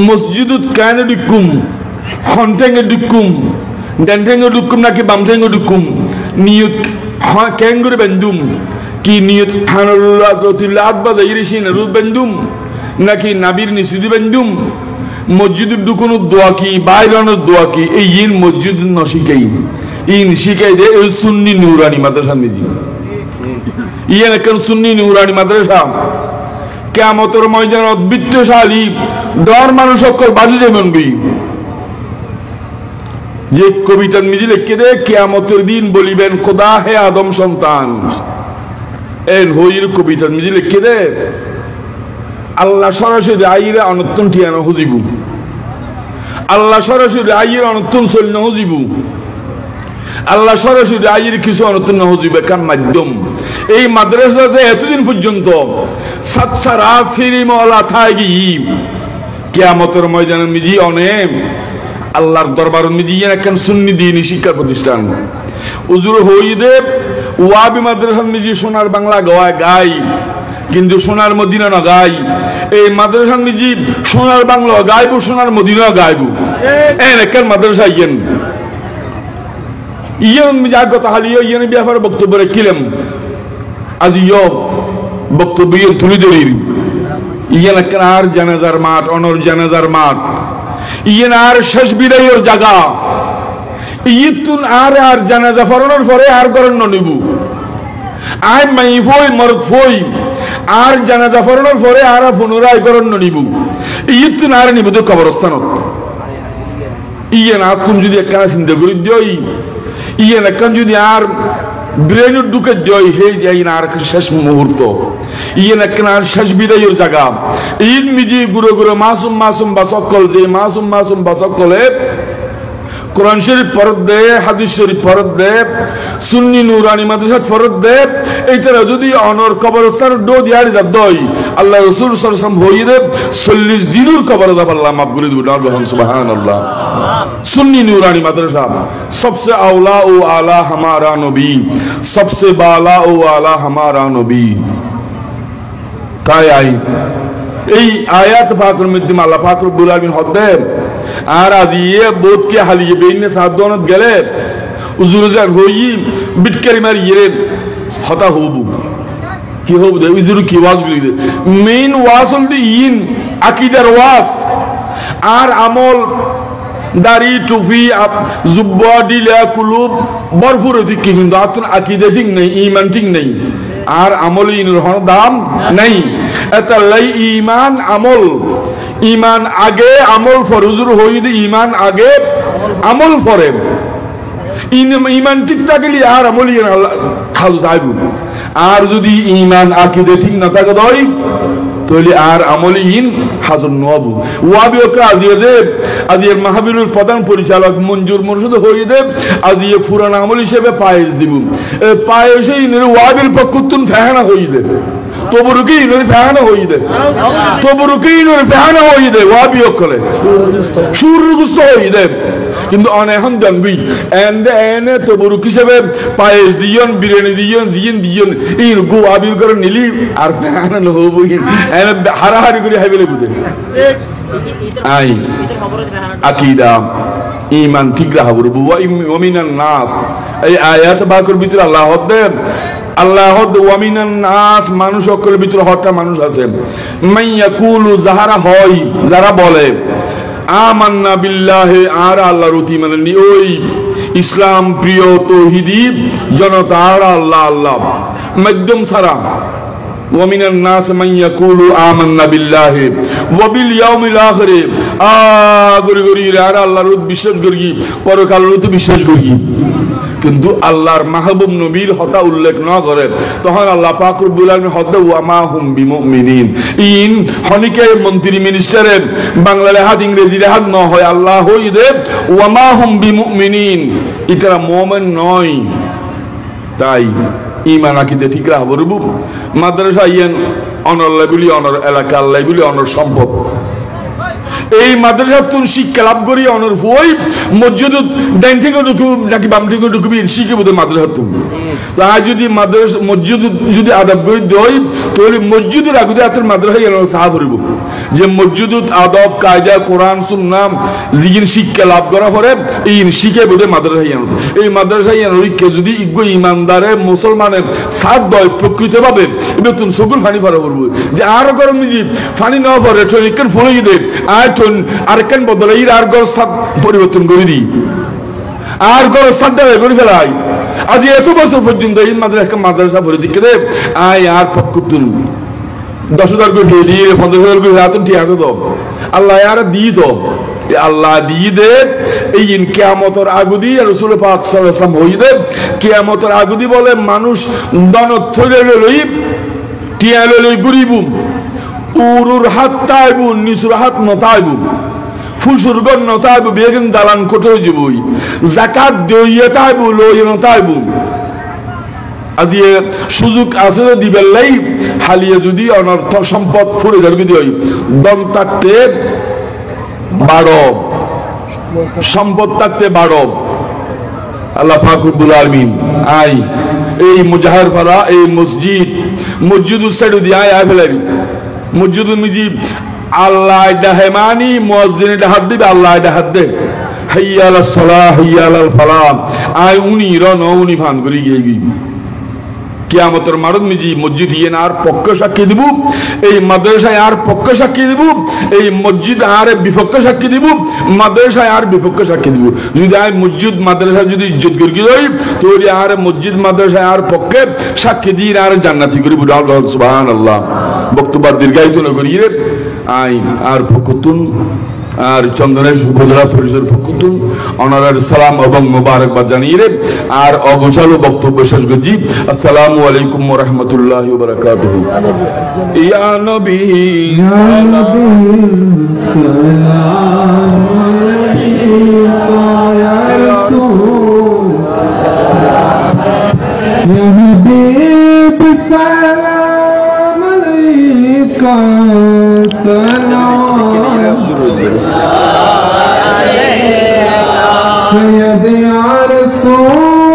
মসজিদুত কানে ডিকুম খন্টেঙ্গে ডিকুম ডেন্টেঙ্গে ডিকুম নাকি বামটেঙ্গে ডিকুম নিয়ত কেঙ্গুরে বেন্দুম কি নিয়ত হানুল্লাহ রতুল্লাহ বাজাইরিসিন রুদ বেন্দুম নাকি নাবির নিসুদি বেন্দুম মসজিদুর দুকুনুর দোয়া কি বাইরানোর দোয়া কি এই ইন মসজিদ নশিকাই ইন শিকাই দে এই সুন্নি নুরানি মাদ্রাসা নিজি ইয়েন একখান সুন্নি নুরানি মাদ্রাসা কিয়ামতের ময়দানে অদ্বিতীয়শালী দর মানুষ অক্ষর বাজে যেমন গই যে কবিতা মিজি লিখে দে কিয়ামতের দিন বলিবেন খোদা হে আদম সন্তান, এন হইর কবিতা মিজি লিখে দে আল্লাহ সরাসরি আইরে অনত্তন ঠিয়ানো হুজিবু, আল্লাহ সরাসরি আইরে অনত্তন চলনা হুজিবু, আল্লাহ সরাসরি আইরে কিছু অনত্তন হুজিবে কান মাধ্যম। এই মাদ্রাসা যে এতদিন পর্যন্ত সাতসারা ফিরি মওলা থাকি কিয়ামতের ময়দানে মিজি অনেক আল্লাহর দরবার মিজি একখান সুন্নি দ্বীনি শিক্ষা প্রতিষ্ঠান উজুর হইদে ওয়াবি মাদ্রাসা মিজি সোনার বাংলা গাই কিন্তু সোনার মদিনা না গাই। এই মাদ্রাসা মিজি সোনার বাংলা গাইবো সোনার মদিনা গাইবো এন একখান মাদ্রাসা ইয়েন ইয়েন মিজি আগত হালিয়ে ইয়েন ব্যাপারে বক্তব্য রেখিলাম। আজ ইয় বক্তব্য ইয়ে তুলি ধরির ইয়েন একখান আর জানাজার মাঠ অনর জানাজার মাঠ ইয়েন আর শেষ বিদায়ের জায়গা ইতুন আর আর জানাজা ফরানোর পরে আর করেন নিব আই মাই ফই মরদ ফই আর জানাজা পড়ানোর পরে আর পুনরায় করণ নিব ঈদ তো আর নিব তো কবরস্থানত ইয়ে না তুমি যদি একখানা চিন্তা করি দিই ইয়ে একখান যদি আর ব্রেন ঢুকে দিই সেই যাই না আর শেষ মুহূর্ত ইয়ে একখানা আর শেষ বিদায়ের জায়গা ঈদ মিজি গুরু গুরু মাসুম মাসুম বাসকল যে মাসুম মাসুম বাসকলে কোরআন শরীফ ফরত দে হাদিস শরীফ ফরত দে সুন্নি নুরানি মাদ্রাসা ফরত দে এইটারা যদি অনর কবরস্থান ডো দিয়ার যাব দই আল্লাহ রাসূল সাল্লাল্লাহু আলাইহি ওয়াসাল্লাম হইদে 40 দিনের কবর দাব আল্লাহ মাফ করে দিবেন আল্লাহ সুবহানাল্লাহ সুন্নি নুরানি মাদ্রাসা सबसे औला ओ आला हमारा नबी सबसे बाला ओ आला हमारा नबी তাই আই এই আয়াত পাকের মধ্যে আল্লাহ পাক রব্বুল আলামিন হদ্দে আর আজ ইয়ে বোধ কে হালিয়ে বেইনে সাদনত গেলে উজুর জান হই বিটকারি মার ইরে হতা হবু কি হবু দে উজুর কি ওয়াজ গুলি দে মেইন ওয়াজ হল দি ইন আকীদার ওয়াজ আর আমল দাড়ি টুপি জুব্বা দিলা কুলুব ভরপুর ঠিক কিন্তু আতন আকীদা ঠিক নেই ঈমান ঠিক নেই আর আমল ইনের দাম নেই এটা লাই ঈমান আমল ঈমান আগে আমল ফরজুর হইদ ঈমান আগে আমল পরে ঈমান ঠিক থাকলে আর আমল ইন আল্লাহ খাজ দাইব আর যদি ঈমান আকীদা ঠিক না থাকে দই তাহলে আর আমলিহীন হাজর নবু ওয়াবি ওকে আজিয়ে মাহফিলের প্রধান পরিচালক মঞ্জুর মুর্শিদ হয়ে দেব আজিয়ে ফুরান আমল হিসেবে পায়েস দিব পায়েসে ইনের ওয়াবির পক্ষতুন ফেহানা হয়ে দেব তবরুকি ইনের ফেহানা হয়ে দেব তবরুকি ইনের ফেহানা হয়ে দেব ওয়াবি ওকলে সুরগুস্ত হয়ে দেব কিন্তু এখন জানবি এনে তবরুক হিসেবে পায়েস দিয়ন বিরিয়ানি দিয়ন জিন দিয়ন ইন গো ওয়াবি করে নিলি আর ফেহানা নহবই হারাহারি করে হাইবেলে বুঝে আই আকীদা ঈমান ঠিক রাখব ওয়া মিনান নাস এই আয়াত বাকর ভিতরে আল্লাহ দেব আল্লাহ ওয়া মিনান নাস মানুষ সকলের ভিতরে হট্টা মানুষ আছে মাইয়াকুলু যাহারা হয় যারা বলে আমান্না বিল্লাহি আর আল্লাহর অতি মানে ওই ইসলাম প্রিয় তৌহিদি জনতা আর আল্লাহ আল্লাহ মাধ্যম সারা ومن الناس من يقول آمنا بالله وباليوم الآخر গরি আর আল্লাহর বিশ্বাস করি পরকালের তো বিশ্বাস করি কিন্তু আল্লাহর মাহবুব নবীর হতা উল্লেখ না করে তখন আল্লাহ পাক রব্বুল আলামিন হদে ওয়া মা হুম বিমুমিনিন ইন হনিকে মন্ত্রী মিনিস্টারে বাংলা লেহাত ইংরেজি লেহাত না হয় আল্লাহ হইদে ওয়া মা হুম বিমুমিনিন ইতারা মুমিন নয় তাই ঈমান আকীদা ঠিক রাখব রবু মাদ্রাসা ইয়েন অনর লাইবুলি অনর এলাকা লাইবুলি অনর সম্পদ এই মাদ্রাসা তুন শিক্ষা লাভ করি অনর হই মসজিদ ডাইন থেকে ঢুকবি নাকি বাম থেকে ঢুকবি শিখে বোধ মাদ্রাসা তুন তাই যদি মাদ্রাসা মসজিদ যদি আদাব করে দেয় তাহলে মসজিদের আগুদে আপনার মাদ্রাসা সাহাব হইব যে মসজিদত আদব কায়দা কোরআন সুন্নাহ জিগিন শিক্ষা লাভ করা পরে এই শিখে বোধ মাদ্রাসা ইয়ান এই মাদ্রাসা ইয়ান কে যদি ইগো ইমানদারে মুসলমানের সাথ দয় প্রকৃতভাবে এবার তুমি সগুর ফানি ভরা করবো যে আরো গরম নিজে ফানি না ভরে টনিকেন ফলে দে আর আরেকখান বদলে আর গর সাত পরিবর্তন করে দিই আর গর সাত দেয় করে ফেলাই আজ এত বছর পর্যন্ত এই মাদ্রাসা ভরে দিকে দে আয় আর পক্ষতুন 10,000 করে দিয়ে 15,000 করে হাতুন ঠিক আছে তো আল্লাহ আর দিয়ে তো আল্লাহ দিয়ে দে এই কিয়ামতের আগুদি রাসূল পাক সাল্লাল্লাহু আলাইহি ওয়াসাল্লাম হই দে কিয়ামতের আগুদি বলে মানুষ দনত থইলে লই টিয়া লই গরিব উরুর হাত তাইবু নিসুর হাত নতাইবু ফুসুর গন নতাইবু বেগন দালান কোটো যাবই যাকাত দেইয়া তাইবু লই নতাইবু আজি সুযোগ আছে দিবেন লাই হালিয়ে যদি অনর্থ সম্পদ ফুরে ধরবি দিই দম থাকতে বাড়ো সম্পদ থাকতে বাড়ো আল্লাহ পাক রব্বুল আলামিন আই এই মুজাহির ফারা এই মসজিদ সাইড দিয়ে আয় ফেলাবি মসজিদুল মিজিব আল্লাহ ডাহেমানি মুয়াজ্জিন ডাহাত দিবে আল্লাহ ডাহাত দে হাইয়া আলাস সালাহ হাইয়া আলাল ফালাহ আয় উনি রন উনি ফান করি গিয়ে কিয়ামতের মারদ মিজি মসজিদ হিয়েন আর পক্ষে সাক্ষী দিব, এই মাদ্রাসায় আর পক্ষে সাক্ষী দিব, এই মসজিদ আর বিপক্ষে সাক্ষী দিব, মাদ্রাসায় আর বিপক্ষে সাক্ষী দিব। যদি আয় মসজিদ মাদ্রাসা যদি ইজ্জত করি যাই তো আর মসজিদ মাদ্রাসায় আর পক্ষে সাক্ষী দিয়ে আর জান্নাতি করি। সুবহানাল্লাহ। বক্তব্য দীর্ঘায়িত না করি রে আই আর পক্ষতুন আর চন্দনের সুভদ্রা পরিষদের পক্ষতুন অনারার সালাম এবং মোবারকবাদ জানিয়ে রে আর অগোছালো বক্তব্য শেষ করছি। আসসালামু আলাইকুম ওয়া রাহমাতুল্লাহি ওয়া বারাকাতুহু। ইয়া নবী সালাম আলাইকা ইয়া রাসূল ইয়া হাবিব সালাম আলাইকা সালাম سيدي يا رسول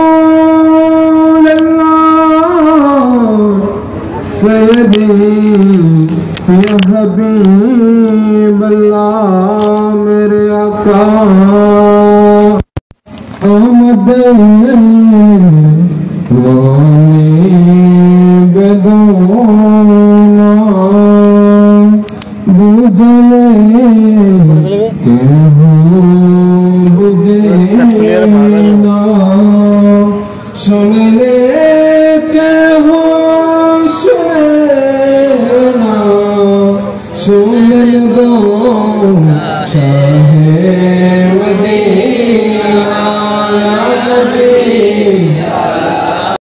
الله سيدي يا حبيب الله मेरे आका आमद वानी बेदोना बुझले के सुनले के हो